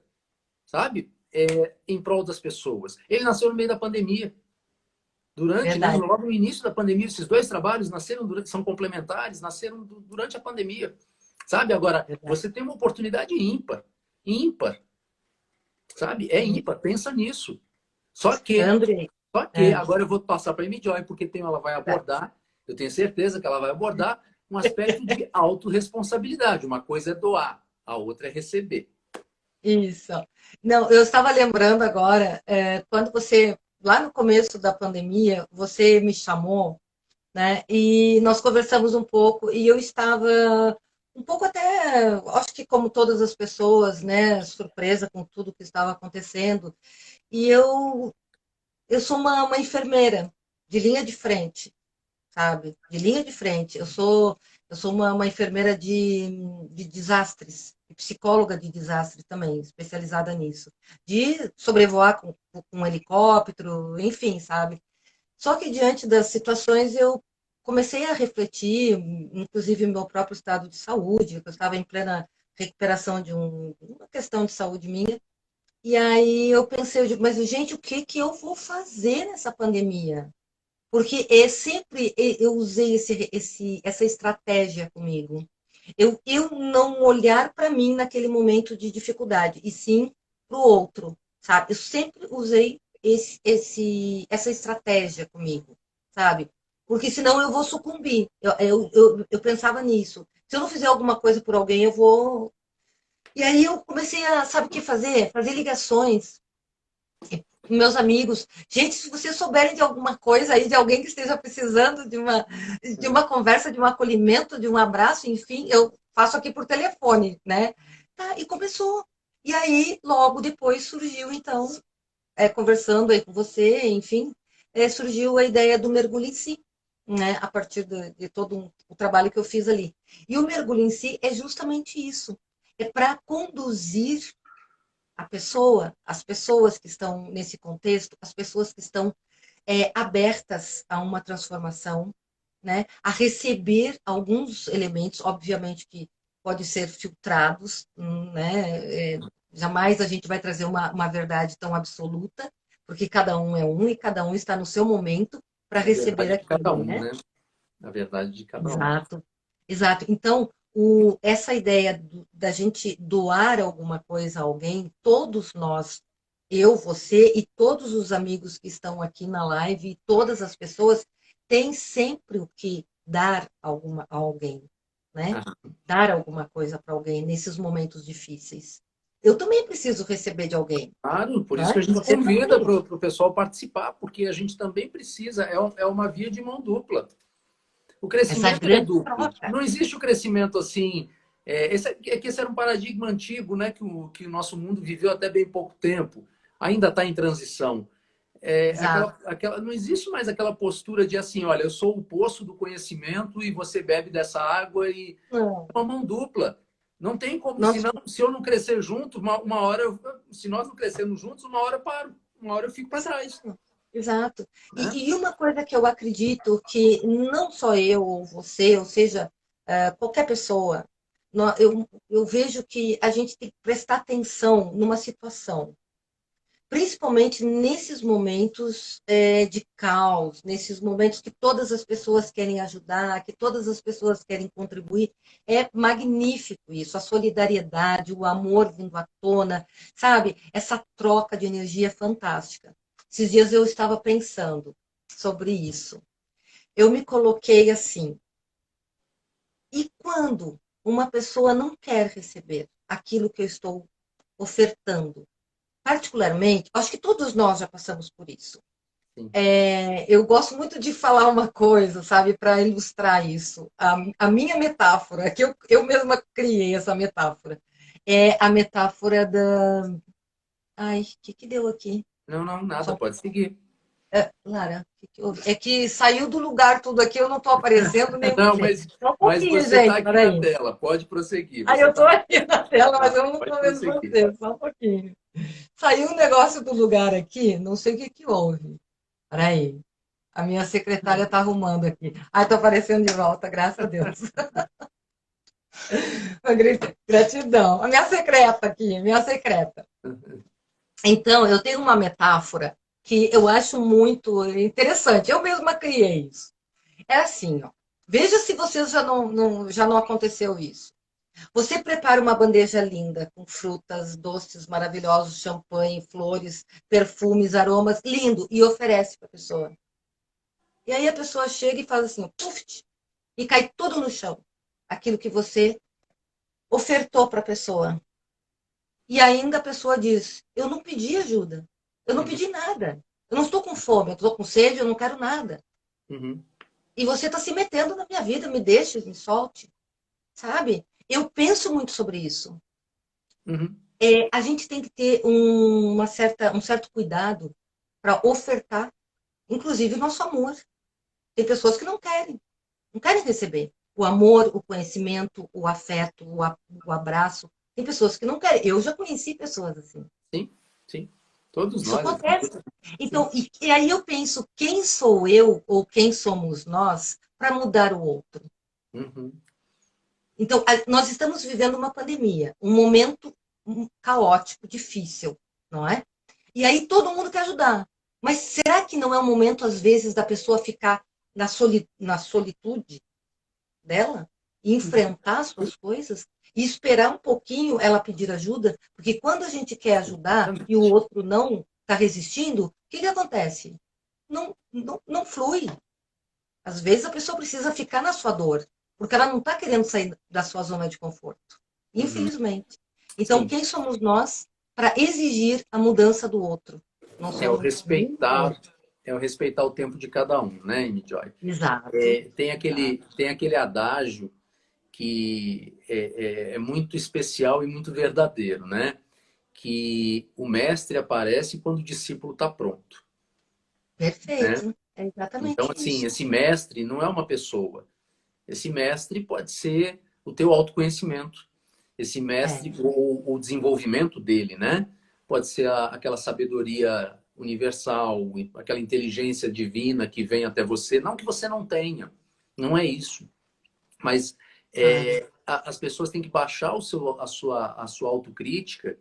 sabe? Em prol das pessoas. Ele nasceu no meio da pandemia. Logo no início da pandemia, esses dois trabalhos são complementares, nasceram durante a pandemia. Sabe? Agora, você tem uma oportunidade ímpar. Ímpar. Sabe? É ímpar. Pensa nisso. Só que agora eu vou passar para a Amy Joy, porque ela vai abordar, eu tenho certeza que ela vai abordar um aspecto de autorresponsabilidade. Uma coisa é doar, a outra é receber. Isso. Não, eu estava lembrando agora, quando você, lá no começo da pandemia, você me chamou, né? E nós conversamos um pouco, e eu estava um pouco até, acho que como todas as pessoas, né? Surpresa com tudo que estava acontecendo. E eu sou uma enfermeira de linha de frente, sabe? De linha de frente. Eu sou uma enfermeira de desastres, psicóloga de desastre também, especializada nisso, de sobrevoar com um helicóptero, enfim, sabe? Só que diante das situações eu comecei a refletir, inclusive meu próprio estado de saúde, que eu estava em plena recuperação de uma questão de saúde minha. E aí eu pensei, eu digo, mas gente, o que que eu vou fazer nessa pandemia? Porque sempre eu usei essa estratégia comigo. Eu não olhar para mim naquele momento de dificuldade, e sim para o outro, sabe? Eu sempre usei essa estratégia comigo, sabe? Porque senão eu vou sucumbir. Eu pensava nisso. Se eu não fizer alguma coisa por alguém, eu vou. E aí eu comecei a, sabe o que fazer? Fazer ligações com meus amigos. Gente, se vocês souberem de alguma coisa aí, de alguém que esteja precisando de uma conversa, de um acolhimento, de um abraço, enfim, eu faço aqui por telefone, né? Tá, e começou. E aí, logo depois surgiu, então, conversando aí com você, enfim, surgiu a ideia do mergulho em si, né? A partir de todo o trabalho que eu fiz ali. E o mergulho em si é justamente isso. É para conduzir a pessoa, as pessoas que estão nesse contexto, as pessoas que estão abertas a uma transformação, né, a receber alguns elementos, obviamente que podem ser filtrados, né, jamais a gente vai trazer uma verdade tão absoluta, porque cada um é um e cada um está no seu momento para É a receber verdade de cada aquilo, um, né? né? A verdade de cada um. Exato, exato. Então, essa ideia da gente doar alguma coisa a alguém, todos nós, eu, você e todos os amigos que estão aqui na live, e todas as pessoas, têm sempre o que dar a alguém, né? Ah, Dar alguma coisa para alguém nesses momentos difíceis. Eu também preciso receber de alguém, claro, por isso né? que a gente Você convida também. para o pessoal participar, porque a gente também precisa, é uma via de mão dupla. O Essa crescimento ele é grande duplo. troca. Não existe o crescimento assim. Que esse era um paradigma antigo, né? Que o nosso mundo viveu até bem pouco tempo. Ainda está em transição. Exato. Não existe mais aquela postura de assim, olha, eu sou o poço do conhecimento e você bebe dessa água e Não, é uma mão dupla. Não tem como, nós se eu não crescer junto, uma hora, se nós não crescermos juntos, uma hora eu paro, uma hora eu fico para trás. Exato, exato. Né? E uma coisa que eu acredito que não só eu ou você, ou seja, qualquer pessoa, eu vejo que a gente tem que prestar atenção numa situação, principalmente nesses momentos de caos, nesses momentos que todas as pessoas querem ajudar, que todas as pessoas querem contribuir. É magnífico isso, a solidariedade, o amor vindo à tona, sabe? Essa troca de energia é fantástica. Esses dias eu estava pensando sobre isso. Eu me coloquei assim, e quando uma pessoa não quer receber aquilo que eu estou ofertando? Particularmente, acho que todos nós já passamos por isso. Sim. Eu gosto muito de falar uma coisa, sabe, para ilustrar isso. A minha metáfora, que eu mesma criei essa metáfora, é a metáfora da. Ai, o que deu aqui? Não, não, nada, Só pode seguir. Lara, que houve? É que saiu do lugar tudo aqui, eu não estou aparecendo nem Não, você. Só um mas pouquinho, você está gente, aqui na peraí. tela, pode prosseguir. Aí Você eu está estou na aqui na tela, mas tela, eu não pode estou vendo prosseguir. você, só um pouquinho. Saiu um negócio do lugar aqui, não sei o que houve. Peraí. A minha secretária está arrumando aqui. Ai, estou aparecendo de volta, graças a Deus. Gratidão. A minha secreta aqui, minha secreta. Então, eu tenho uma metáfora que eu acho muito interessante. Eu mesma criei isso. É assim, ó. Veja se você já não aconteceu isso. Você prepara uma bandeja linda, com frutas, doces maravilhosos, champanhe, flores, perfumes, aromas, lindo, e oferece para a pessoa. E aí a pessoa chega e faz assim, puf, e cai tudo no chão. Aquilo que você ofertou para a pessoa. E ainda a pessoa diz: eu não pedi ajuda, eu não Uhum, pedi nada, eu não estou com fome, eu estou com sede, eu não quero nada. uhum, E você está se metendo na minha vida, me deixe, me solte, sabe? Eu penso muito sobre isso. uhum. A gente tem que ter um certo cuidado para ofertar, inclusive, o nosso amor. Tem pessoas que não querem receber o amor, o conhecimento, o afeto, o abraço. Tem pessoas que não querem. Eu já conheci pessoas assim. Sim, sim. Todos Isso nós. acontece. Sim. Então, e aí eu penso, quem sou eu ou quem somos nós para mudar o outro? Uhum. Então, nós estamos vivendo uma pandemia, um momento caótico, difícil, não é? E aí todo mundo quer ajudar. Mas será que não é o momento, às vezes, da pessoa ficar na solitude dela e enfrentar as suas coisas e esperar um pouquinho ela pedir ajuda? Porque quando a gente quer ajudar e o Exatamente. outro não está resistindo, o que acontece? Não flui. Às vezes a pessoa precisa ficar na sua dor, porque ela não está querendo sair da sua zona de conforto. Uhum. Infelizmente. Então, Sim. quem somos nós para exigir a mudança do outro? Não É o somos ninguém. respeitar, é o respeitar o tempo de cada um, né, Amy Joy? Exato. Exato. Tem aquele adágio que é muito especial e muito verdadeiro, né? Que o mestre aparece quando o discípulo está pronto, né? Perfeito. É Então, exatamente assim, isso. esse mestre não é uma pessoa. Esse mestre pode ser o teu autoconhecimento. Esse mestre, É, o desenvolvimento dele, né? Pode ser aquela sabedoria universal, aquela inteligência divina que vem até você. Não que você não tenha, não é isso. Mas claro. as pessoas têm que baixar a sua autocrítica,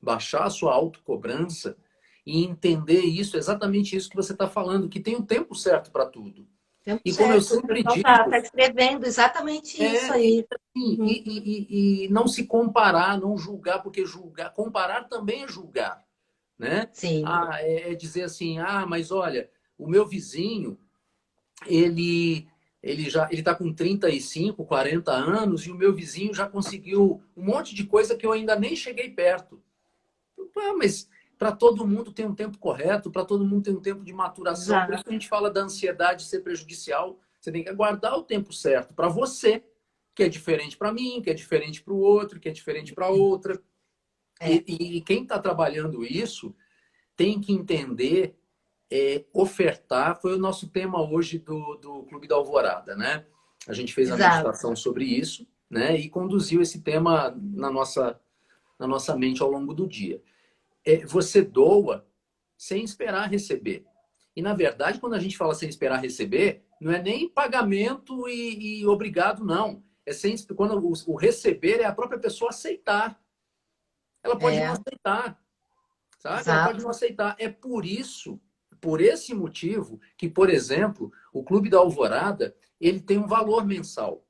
baixar a sua autocobrança e entender isso, exatamente isso que você está falando, que tem o tempo certo para tudo. Tempo E como eu certo. sempre Então digo, tá escrevendo exatamente isso é, e, aí. assim, Uhum. e não se comparar, não julgar, porque julgar, comparar também é julgar, né? Sim. Ah, é dizer assim, ah, mas olha, o meu vizinho, ele ele está com 35, 40 anos e o meu vizinho já conseguiu um monte de coisa que eu ainda nem cheguei perto. Ah, mas para todo mundo tem um tempo correto, para todo mundo tem um tempo de maturação. Por isso Exato. que a gente fala da ansiedade ser prejudicial. Você tem que aguardar o tempo certo para você, que é diferente para mim, que é diferente para o outro, que é diferente para outra. É. E quem está trabalhando isso tem que entender, ofertar. Foi o nosso tema hoje do Clube da Alvorada, né? A gente fez a Exato. meditação sobre isso, né? E conduziu esse tema na nossa mente ao longo do dia. Você doa sem esperar receber. E, na verdade, quando a gente fala sem esperar receber, não é nem pagamento e obrigado, não. É sem, quando o receber é a própria pessoa aceitar. Ela pode não É. aceitar, sabe? Ela pode Exato. não aceitar. É por isso, por esse motivo, que, por exemplo, o Clube da Alvorada, ele tem um valor mensal.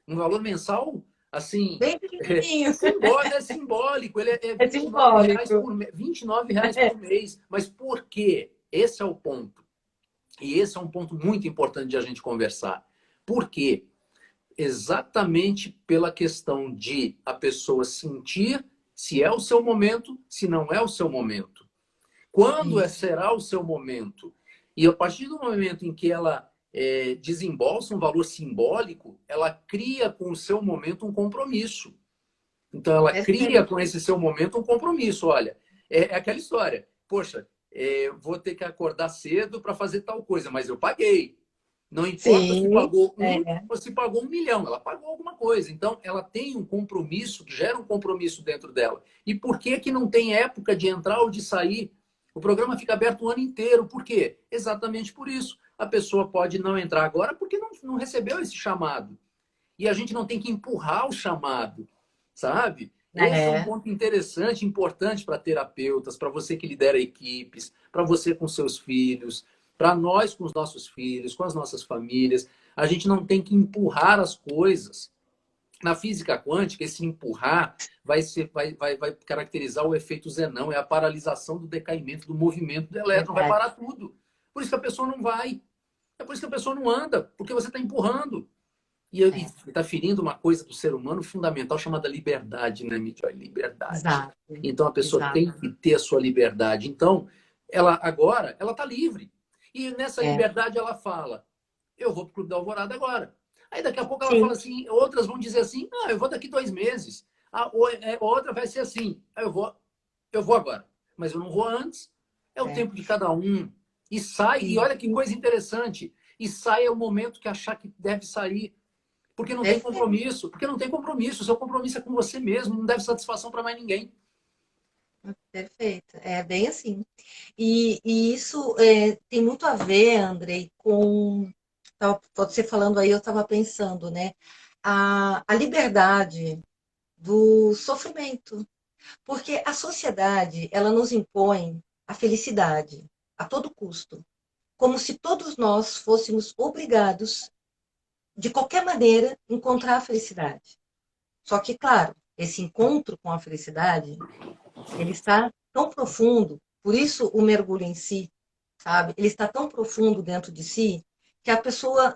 Um valor mensal, assim, Bem pequenininho. é simbólico. Ele é É R$ 29 simbólico. por mês, R$ 29 por mês. Mas por quê? Esse é o ponto. E esse é um ponto muito importante de a gente conversar. Por quê? Exatamente pela questão de a pessoa sentir se é o seu momento, se não é o seu momento. Quando Isso. será o seu momento? E a partir do momento em que ela desembolsa um valor simbólico, ela cria com o seu momento um compromisso. Então, ela cria Perfeito. com esse seu momento um compromisso. Olha, é aquela história. Poxa, vou ter que acordar cedo para fazer tal coisa, mas eu paguei. Não importa se Sim. pagou um É. ou se pagou 1 milhão, ela pagou alguma coisa. Então, ela tem um compromisso, que gera um compromisso dentro dela. E por que que não tem época de entrar ou de sair? O programa fica aberto o ano inteiro. Por quê? Exatamente por isso. A pessoa pode não entrar agora porque não recebeu esse chamado. E a gente não tem que empurrar o chamado, sabe? Esse é um É. ponto interessante, importante para terapeutas, para você que lidera equipes, para você com seus filhos, para nós com os nossos filhos, com as nossas famílias. A gente não tem que empurrar as coisas. Na física quântica, esse empurrar vai caracterizar o efeito Zenão, é a paralisação do decaimento do movimento do elétron, vai Verdade. parar tudo. Por isso que a pessoa não vai. É por isso que a pessoa não anda, porque você está empurrando. E É. está ferindo uma coisa do ser humano fundamental chamada liberdade, né, Mitchell? Liberdade. Exato. Então a pessoa Exato. tem que ter a sua liberdade. Então, ela agora, ela está livre. E nessa É. liberdade ela fala: eu vou para o Clube da Alvorada agora. Aí daqui a pouco ela fala Sim. assim, outras vão dizer assim, ah, eu vou daqui 2 meses. Outra vai ser assim, ah, eu vou agora. Mas eu não vou antes. É o É. tempo de cada um. E sai, e E, olha que coisa interessante. E sai é o momento que achar que deve sair. Porque não tem Perfeito. compromisso. Porque não tem compromisso. O seu compromisso é com você mesmo, não deve satisfação para mais ninguém. Perfeito. É bem assim. E isso tem muito a ver, Andrei, com. Você falando aí, eu estava pensando, né? A liberdade do sofrimento. Porque a sociedade, ela nos impõe a felicidade a todo custo. Como se todos nós fôssemos obrigados, de qualquer maneira, encontrar a felicidade. Só que, claro, esse encontro com a felicidade, ele está tão profundo, por isso o mergulho em si, sabe? Ele está tão profundo dentro de si que a pessoa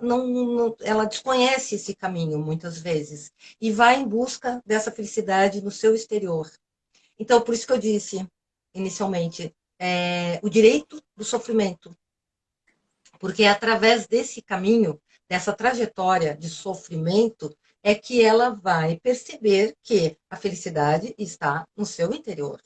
ela desconhece esse caminho muitas vezes e vai em busca dessa felicidade no seu exterior. Então, por isso que eu disse inicialmente, o direito do sofrimento, porque é através desse caminho, dessa trajetória de sofrimento, é que ela vai perceber que a felicidade está no seu interior.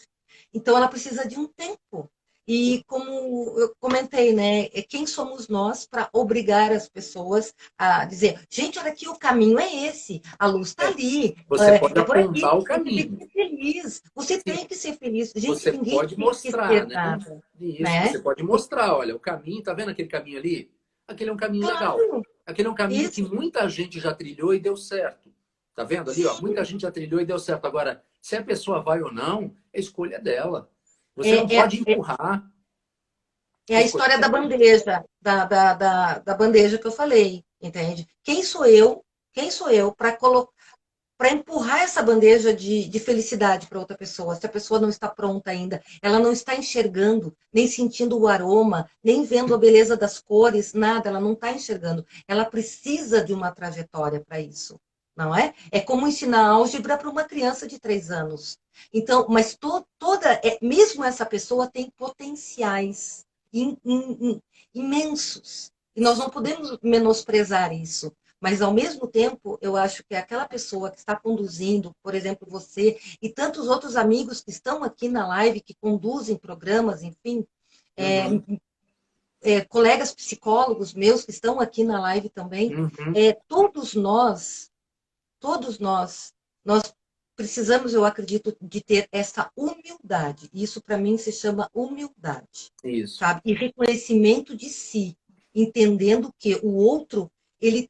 Então, ela precisa de um tempo. E como eu comentei, né, quem somos nós para obrigar as pessoas a dizer, gente, olha aqui, o caminho é esse, a luz está É. ali, Você pode por aqui, apontar o você tem caminho. que ser feliz, você Sim, tem que ser feliz. Gente, você ninguém pode tem que mostrar, ser né? nada, Isso, né? você pode mostrar. Olha, o caminho, tá vendo aquele caminho ali? Aquele é um caminho legal. Claro, Aquele é um caminho que isso, muita gente já trilhou e deu certo. Tá vendo ali, ó? Muita sim. gente já trilhou e deu certo. Agora, se a pessoa vai ou não, é escolha dela. Você não É, é, pode é, empurrar. é É a escolha história da dela. bandeja, da bandeja que eu falei, entende? Quem sou eu para empurrar essa bandeja de felicidade para outra pessoa, se a pessoa não está pronta ainda, ela não está enxergando, nem sentindo o aroma, nem vendo a beleza das cores, nada, ela não está enxergando. Ela precisa de uma trajetória para isso, não é? É como ensinar álgebra para uma criança de 3 anos. Então, mas mesmo essa pessoa tem potenciais imensos. E nós não podemos menosprezar isso. Mas, ao mesmo tempo, eu acho que aquela pessoa que está conduzindo, por exemplo, você e tantos outros amigos que estão aqui na live, que conduzem programas, enfim, é, Uhum, colegas psicólogos meus que estão aqui na live também, uhum. todos nós precisamos, eu acredito, de ter essa humildade. Isso, para mim, se chama humildade, Isso, sabe? E reconhecimento de si, entendendo que o outro, ele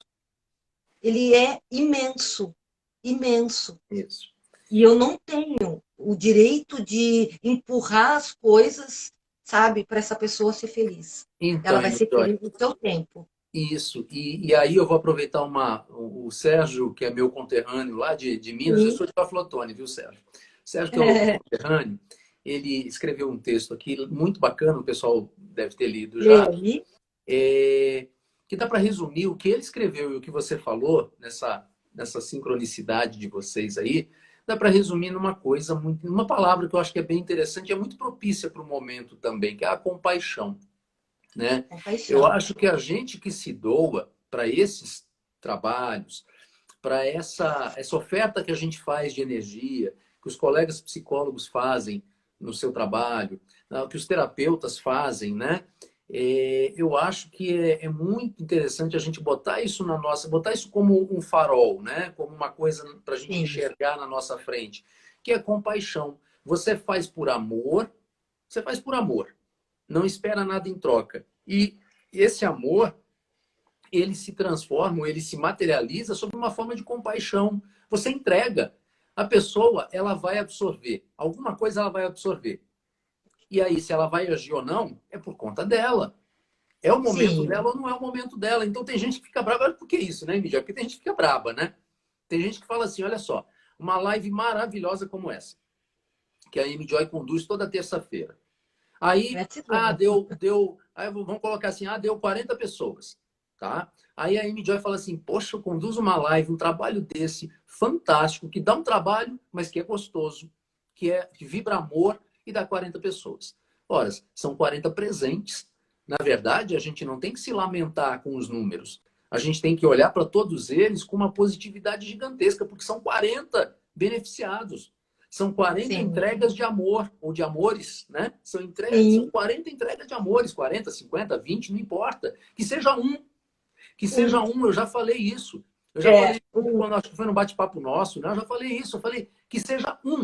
ele é imenso, imenso. isso. E eu não tenho o direito de empurrar as coisas, sabe, para essa pessoa ser feliz. Ela Então, vai ser Emílio, feliz no seu tempo. isso. E aí eu vou aproveitar o Sérgio, que é meu conterrâneo lá de Minas, eu Sim. sou de Baflotone, viu, Sérgio? O Sérgio, que é o meu conterrâneo, ele escreveu um texto aqui muito bacana, o pessoal deve ter lido já, Leoni, é, que dá para resumir o que ele escreveu e o que você falou nessa sincronicidade de vocês aí, dá para resumir numa coisa, numa palavra que eu acho que é bem interessante, é muito propícia para o momento também, que é a compaixão, né? Eu compaixão. acho que a gente que se doa para esses trabalhos, para essa oferta que a gente faz de energia, que os colegas psicólogos fazem no seu trabalho, que os terapeutas fazem, né? Eu acho que é muito interessante a gente botar isso botar isso como um farol, né? Como uma coisa para a gente Sim, enxergar na nossa frente, que é compaixão. Você faz por amor, você faz por amor, não espera nada em troca. E esse amor, ele se transforma, ele se materializa sob uma forma de compaixão. Você entrega. A pessoa, ela vai absorver. Alguma coisa ela vai absorver. E aí, se ela vai agir ou não, é por conta dela. É o momento sim, dela ou não é o momento dela. Então tem gente que fica brava. Por que isso, né, Mídia? Porque tem gente que fica braba, né? Tem gente que fala assim, olha só, uma live maravilhosa como essa, que a Amy Joy conduz toda terça-feira. Aí, gratidão. aí vamos colocar assim, deu 40 pessoas, tá? Aí a Amy Joy fala assim, poxa, eu conduzo uma live, um trabalho desse, fantástico, que dá um trabalho, mas que é gostoso, que vibra amor e dá 40 pessoas. Ora, são 40 presentes. Na verdade, a gente não tem que se lamentar com os números. A gente tem que olhar para todos eles com uma positividade gigantesca, porque são 40 beneficiados. São 40 Sim, entregas de amor, ou de amores, né? São sim, 40 entregas de amores, 40, 50, 20, não importa. Que seja sim, um, eu já falei isso. Eu já falei, um, quando acho que foi no bate-papo nosso, né? Eu já falei isso, eu falei que seja uma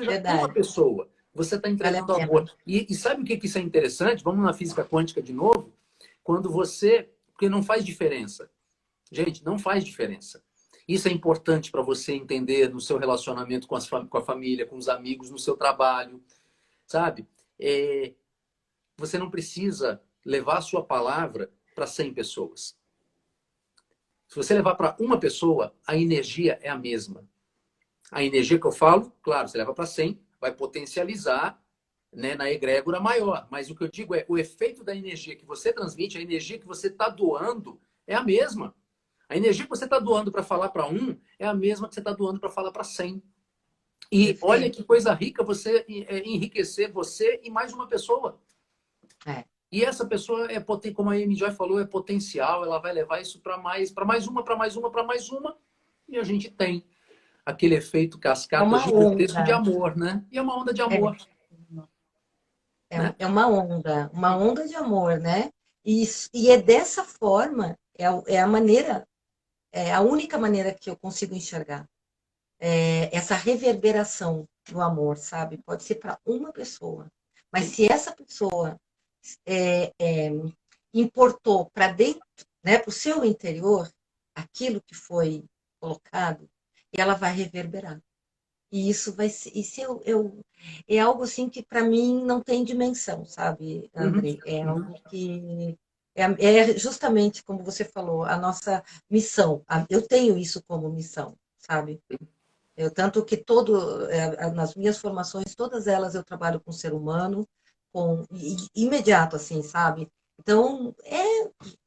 verdade, pessoa. Você está vale a entregando pena. amor. E sabe o que isso é interessante? Vamos na física quântica de novo. Quando você. Porque não faz diferença. Gente, não faz diferença. Isso é importante para você entender no seu relacionamento com a família, com os amigos, no seu trabalho, sabe? Você não precisa levar a sua palavra para 100 pessoas. Se você levar para uma pessoa, a energia é a mesma. A energia que eu falo, claro, você leva para 100, vai potencializar, né, na egrégora maior. Mas o que eu digo é, o efeito da energia que você transmite, a energia que você está doando, é a mesma. A energia que você está doando para falar para um é a mesma que você está doando para falar para 100. E olha Perfeito. que coisa rica você enriquecer você e mais uma pessoa. É. E essa pessoa como a Amy Joy falou, é potencial, ela vai levar isso para mais uma, para mais uma, para mais uma, e a gente tem aquele efeito É cascata uma gigantesco de onda. amor, né? E é uma onda de É, amor, né? é uma onda de amor, né? E é dessa forma, é a maneira, é a única maneira que eu consigo enxergar. Essa reverberação do amor, sabe? Pode ser para uma pessoa, mas se essa pessoa é, é, importou para dentro, né, para o seu interior, aquilo que foi colocado, ela vai reverberar. E isso vai ser, é algo assim que para mim não tem dimensão, sabe, Uhum, André? É uhum, algo que é justamente como você falou, a nossa missão. Eu tenho isso como missão, sabe? Tanto que nas minhas formações, todas elas eu trabalho com o ser humano, imediato, assim, sabe? Então,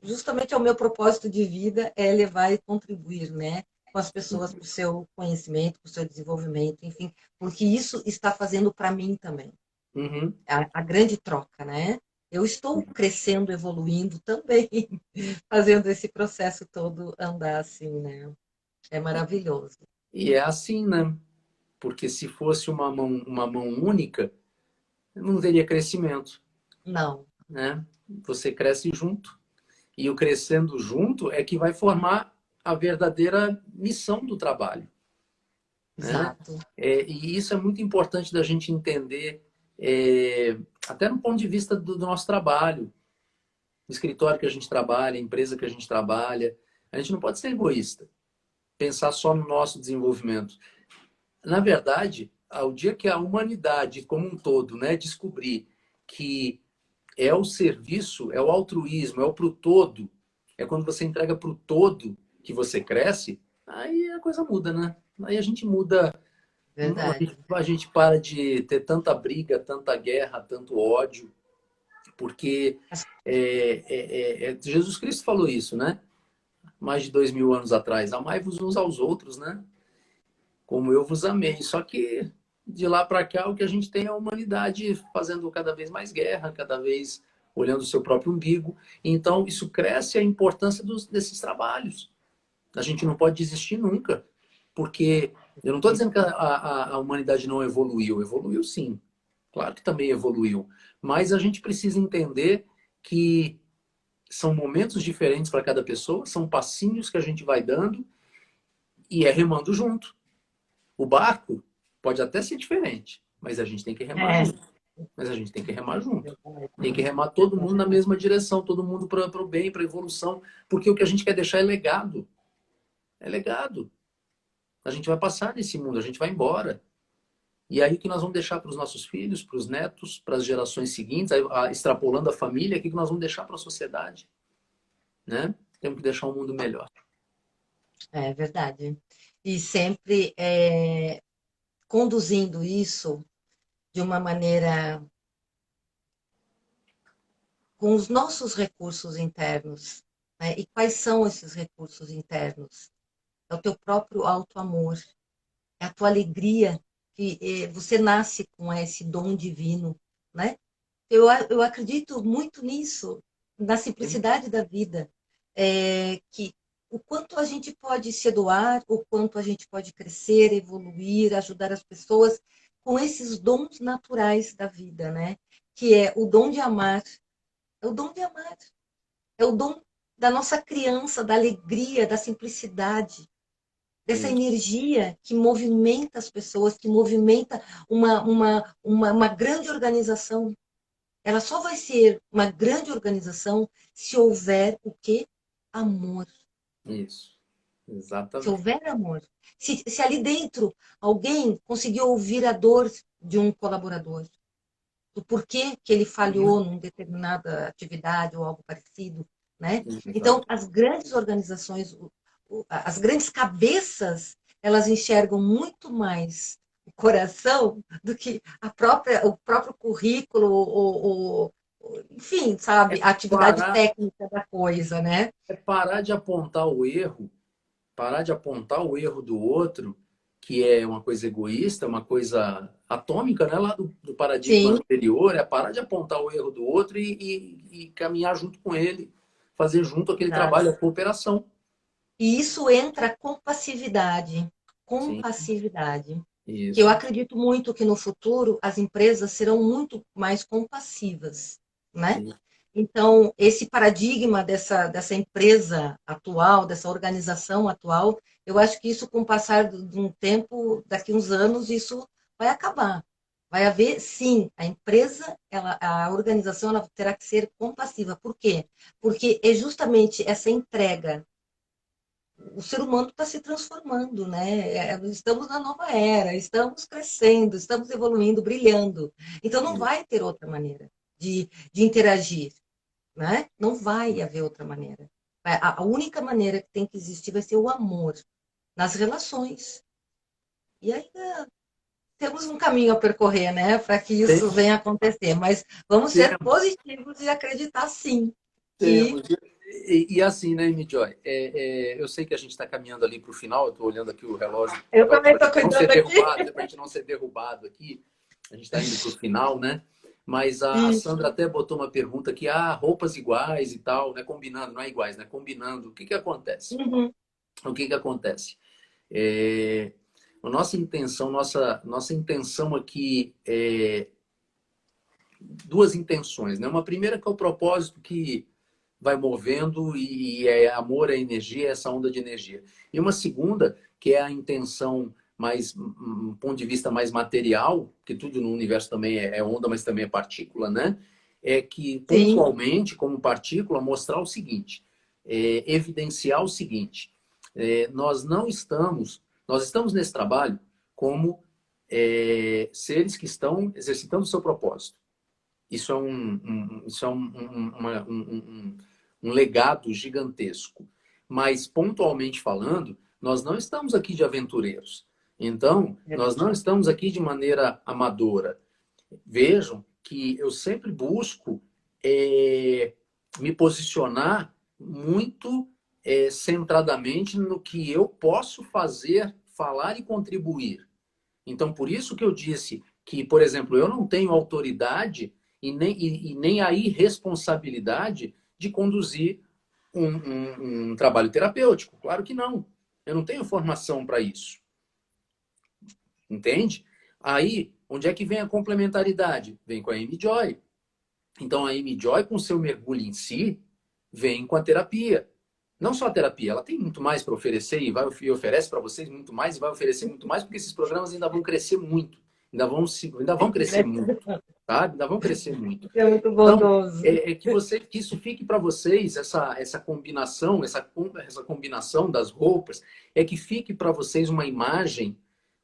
justamente é o meu propósito de vida é levar e contribuir, né, com as pessoas para o seu conhecimento, para o seu desenvolvimento, enfim, porque isso está fazendo para mim também, uhum. a grande troca, né? Eu estou crescendo, evoluindo também, fazendo esse processo todo andar assim, né? É maravilhoso. E é assim, né? Porque se fosse uma mão única, não teria crescimento, Não, né? Você cresce junto. E o crescendo junto é que vai formar a verdadeira missão do trabalho, né? exato. E isso é muito importante da gente entender, até no ponto de vista do nosso trabalho, do escritório que a gente trabalha, empresa que a gente trabalha. A gente não pode ser egoísta, pensar só no nosso desenvolvimento. Na verdade, ao dia que a humanidade como um todo, né, descobrir que é o serviço, é o altruísmo, é o pro todo, é quando você entrega pro todo que você cresce, aí a coisa muda, né? Aí a gente muda, Verdade. a gente para de ter tanta briga, tanta guerra, tanto ódio, porque Jesus Cristo falou isso, né? Mais de 2000 anos atrás, amai-vos uns aos outros, né? Como eu vos amei. Só que de lá para cá o que a gente tem é a humanidade fazendo cada vez mais guerra, cada vez olhando o seu próprio umbigo. Então isso cresce a importância desses trabalhos. A gente não pode desistir nunca, porque eu não estou dizendo que a humanidade não evoluiu, evoluiu sim, claro que também evoluiu, mas a gente precisa entender que são momentos diferentes para cada pessoa, são passinhos que a gente vai dando e é remando junto. O barco pode até ser diferente, mas a gente tem que remar É, junto. Mas a gente tem que remar junto. verdade, Tem que remar todo mundo na mesma direção, todo mundo para o bem, para a evolução, porque o que a gente quer deixar é legado. É legado. A gente vai passar nesse mundo, a gente vai embora. E aí o que nós vamos deixar para os nossos filhos, para os netos, para as gerações seguintes, extrapolando a família, o que nós vamos deixar para a sociedade? Né? Temos que deixar um mundo melhor. é verdade. E sempre conduzindo isso de uma maneira com os nossos recursos internos, né? E quais são esses recursos internos? É o teu próprio auto-amor, é a tua alegria, que você nasce com esse dom divino, né? Eu acredito muito nisso, na simplicidade da vida, que o quanto a gente pode se doar, o quanto a gente pode crescer, evoluir, ajudar as pessoas com esses dons naturais da vida, né? Que é o dom de amar, é o dom de amar, é o dom da nossa criança, da alegria, da simplicidade, dessa energia que movimenta as pessoas, que movimenta uma grande organização. Ela só vai ser uma grande organização se houver o quê? Amor. Isso, Se exatamente. houver amor. Se ali dentro alguém conseguiu ouvir a dor de um colaborador, do porquê que ele falhou numa determinada atividade ou algo parecido, né? Então, Exato. as grandes organizações, as grandes cabeças, elas enxergam muito mais o coração do que o próprio currículo, enfim, É sabe, a atividade parar, técnica da coisa, né? é parar de apontar o erro, parar de apontar o erro do outro, que é uma coisa egoísta, uma coisa atômica, né? Lá do paradigma Sim, anterior, é parar de apontar o erro do outro e caminhar junto com ele, fazer junto aquele verdade. trabalho, a cooperação. E isso entra a compassividade. Sim, Compassividade. Que eu isso. acredito muito que no futuro as empresas serão muito mais compassivas, né? Sim. Então, esse paradigma dessa empresa atual, dessa organização atual, eu acho que isso, com o passar de um tempo, daqui uns anos, isso vai acabar. Vai haver, sim, a empresa, a organização, ela terá que ser compassiva. Por quê? Porque é justamente essa entrega. O ser humano está se transformando, né? Estamos na nova era, estamos crescendo, estamos evoluindo, brilhando. Então não vai ter outra maneira de interagir, né? Não vai haver outra maneira. A única maneira que tem que existir vai ser o amor nas relações. E ainda temos um caminho a percorrer, né? Para que Tem- isso venha a acontecer. Mas vamos ser Temos, positivos e acreditar, sim, que temos. E assim, né, Midjoy? Eu sei que a gente está caminhando ali para o final, eu estou olhando aqui o relógio eu para também a estou gente não ser cuidando aqui. derrubado, para a gente não ser derrubado aqui. A gente está indo para o final, né? Mas a Isso. Sandra até botou uma pergunta aqui, roupas iguais e tal, né? Combinando, não é iguais, né? Combinando. O que que acontece? Uhum. O que que acontece? É, a nossa intenção aqui é duas intenções, né? Uma primeira que é o propósito que vai movendo e é amor, é energia, é essa onda de energia. E uma segunda que é a intenção mais, um ponto de vista mais material, que tudo no universo também é onda, mas também é partícula, né? É que Sim. pontualmente, como partícula, mostrar o seguinte, evidenciar o seguinte, nós estamos nesse trabalho como seres que estão exercitando o seu propósito. Isso é isso é um legado gigantesco. Mas, pontualmente falando, nós não estamos aqui de aventureiros. Então, nós não estamos aqui de maneira amadora. Vejam que eu sempre busco me posicionar muito centradamente no que eu posso fazer, falar e contribuir. Então, por isso que eu disse que, por exemplo, eu não tenho autoridade e nem a irresponsabilidade de conduzir um trabalho terapêutico. Claro que não. Eu não tenho formação para isso. Entende? Aí, onde é que vem a complementaridade? Vem com a Amy Joy. Então, a Amy Joy, com seu mergulho em si, vem com a terapia. Não só a terapia, ela tem muito mais para oferecer e oferece para vocês muito mais e vai oferecer muito mais porque esses programas ainda vão crescer muito. Ainda vão crescer muito, sabe? Ainda vão crescer muito. É muito Então, bondoso. que isso fique para vocês, essa combinação, essa combinação das roupas, é que fique para vocês uma imagem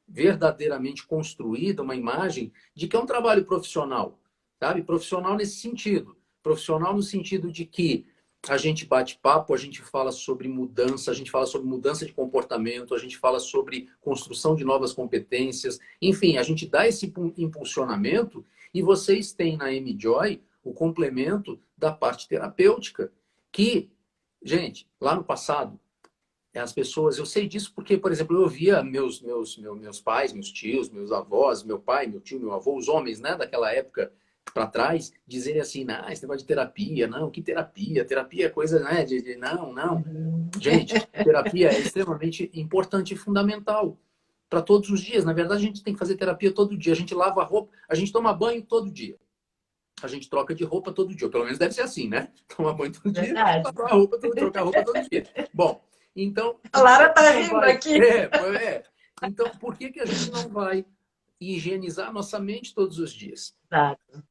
verdadeiramente construída, uma imagem de que é um trabalho profissional, sabe? Profissional nesse sentido. Profissional no sentido de que a gente bate papo, a gente fala sobre mudança, a gente fala sobre mudança de comportamento, a gente fala sobre construção de novas competências, enfim, a gente dá esse impulsionamento e vocês têm na M-Joy o complemento da parte terapêutica, que, gente, lá no passado, as pessoas, eu sei disso porque, por exemplo, eu via meus pais, meus tios, meus avós, meu pai, meu tio, meu avô, os homens, né, daquela época para trás, dizerem assim, não, esse negócio de terapia, não, que terapia? Terapia é coisa, né, não, não. Gente, terapia é extremamente importante e fundamental para todos os dias. Na verdade, a gente tem que fazer terapia todo dia. A gente lava a roupa, a gente toma banho todo dia. a gente troca de roupa todo dia. Pelo menos deve ser assim, né? Tomar banho todo dia, Verdade. trocar roupa todo dia. Bom, então... A Lara tá rindo aqui. Então, por que que a gente não vai higienizar nossa mente todos os dias? Exato.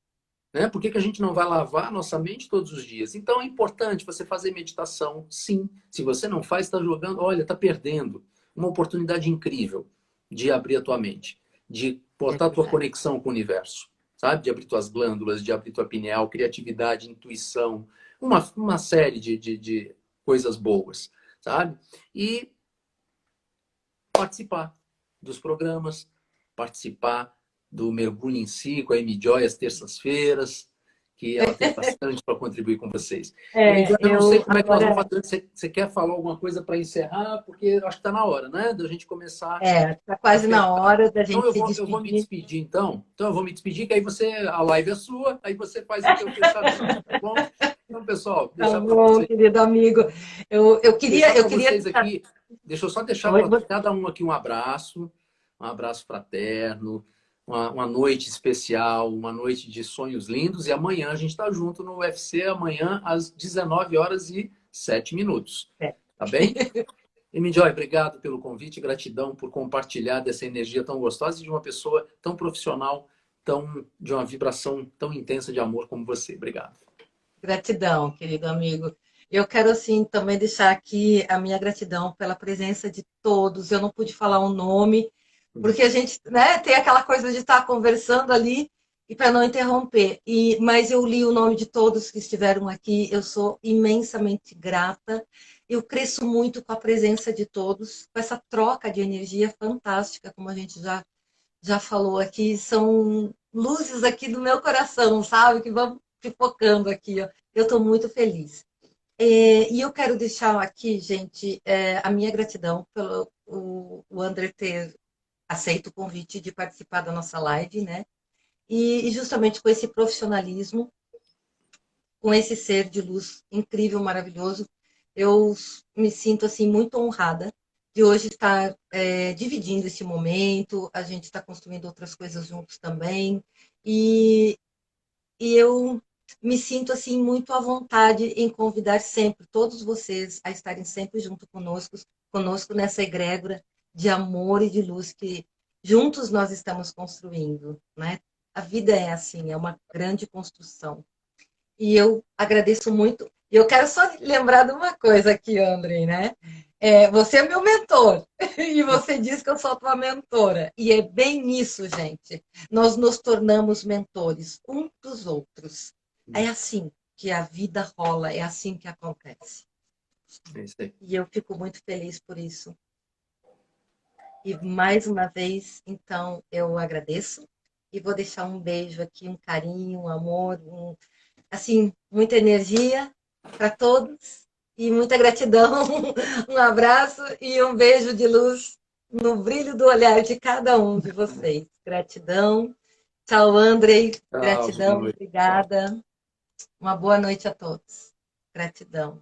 Né? Por que que a gente não vai lavar nossa mente todos os dias? Então, é importante você fazer meditação, sim. Se você não faz, está jogando, olha, está perdendo uma oportunidade incrível de abrir a tua mente, de botar a tua conexão com o universo, sabe? De abrir tuas glândulas, de abrir tua pineal, criatividade, intuição, uma série de coisas boas, sabe? E participar dos programas, participar do Mergulho em Si com a Amy Joy às terças-feiras, que ela tem bastante para contribuir com vocês. Amy Joy, eu não sei como é que nós vamos fazer. Você quer falar alguma coisa para encerrar? Porque eu acho que está na hora, né? Da gente começar. Está quase na hora da gente se despedir. Eu vou me despedir, então. Então, eu vou me despedir, que aí a live é sua, aí você faz o teu fechamento, tá bom? Então, pessoal, deixa para vocês. Querido amigo. Eu queria vocês aqui. Deixa eu só deixar para cada um aqui um abraço fraterno, uma noite especial, uma noite de sonhos lindos. E amanhã a gente está junto no UFC, amanhã às 19h07. Tá bem? Amy Joy, obrigado pelo convite, gratidão por compartilhar dessa energia tão gostosa e de uma pessoa tão profissional, de uma vibração tão intensa de amor como você. Obrigado. Gratidão, querido amigo. Eu quero, assim, também deixar aqui a minha gratidão pela presença de todos. Eu não pude falar o nome, porque a gente, né, tem aquela coisa de estar conversando ali e para não interromper. Mas eu li o nome de todos que estiveram aqui. Eu sou imensamente grata. Eu cresço muito com a presença de todos, com essa troca de energia fantástica, como a gente já falou aqui. São luzes aqui do meu coração, sabe? Que vão pipocando aqui, ó. Eu estou muito feliz. E eu quero deixar aqui, gente, a minha gratidão pelo o André ter aceito o convite de participar da nossa live, né? E justamente com esse profissionalismo, com esse ser de luz incrível, maravilhoso, eu me sinto assim muito honrada de hoje estar dividindo esse momento. A gente está construindo outras coisas juntos também, e eu me sinto assim muito à vontade em convidar sempre todos vocês a estarem sempre junto conosco nessa egrégora de amor e de luz que juntos nós estamos construindo, né? A vida é assim, é uma grande construção. E eu agradeço muito. E eu quero só lembrar de uma coisa aqui, Andrei, né? Você é meu mentor e você diz que eu sou tua mentora. E é bem isso, gente. Nós nos tornamos mentores uns dos outros. É assim que a vida rola, é assim que acontece. E eu fico muito feliz por isso. E mais uma vez, então, eu agradeço e vou deixar um beijo aqui, um carinho, um amor, assim, muita energia para todos e muita gratidão. Um abraço e um beijo de luz no brilho do olhar de cada um de vocês. Gratidão. Tchau, Andrei. Gratidão, obrigada. Uma boa noite a todos. Gratidão.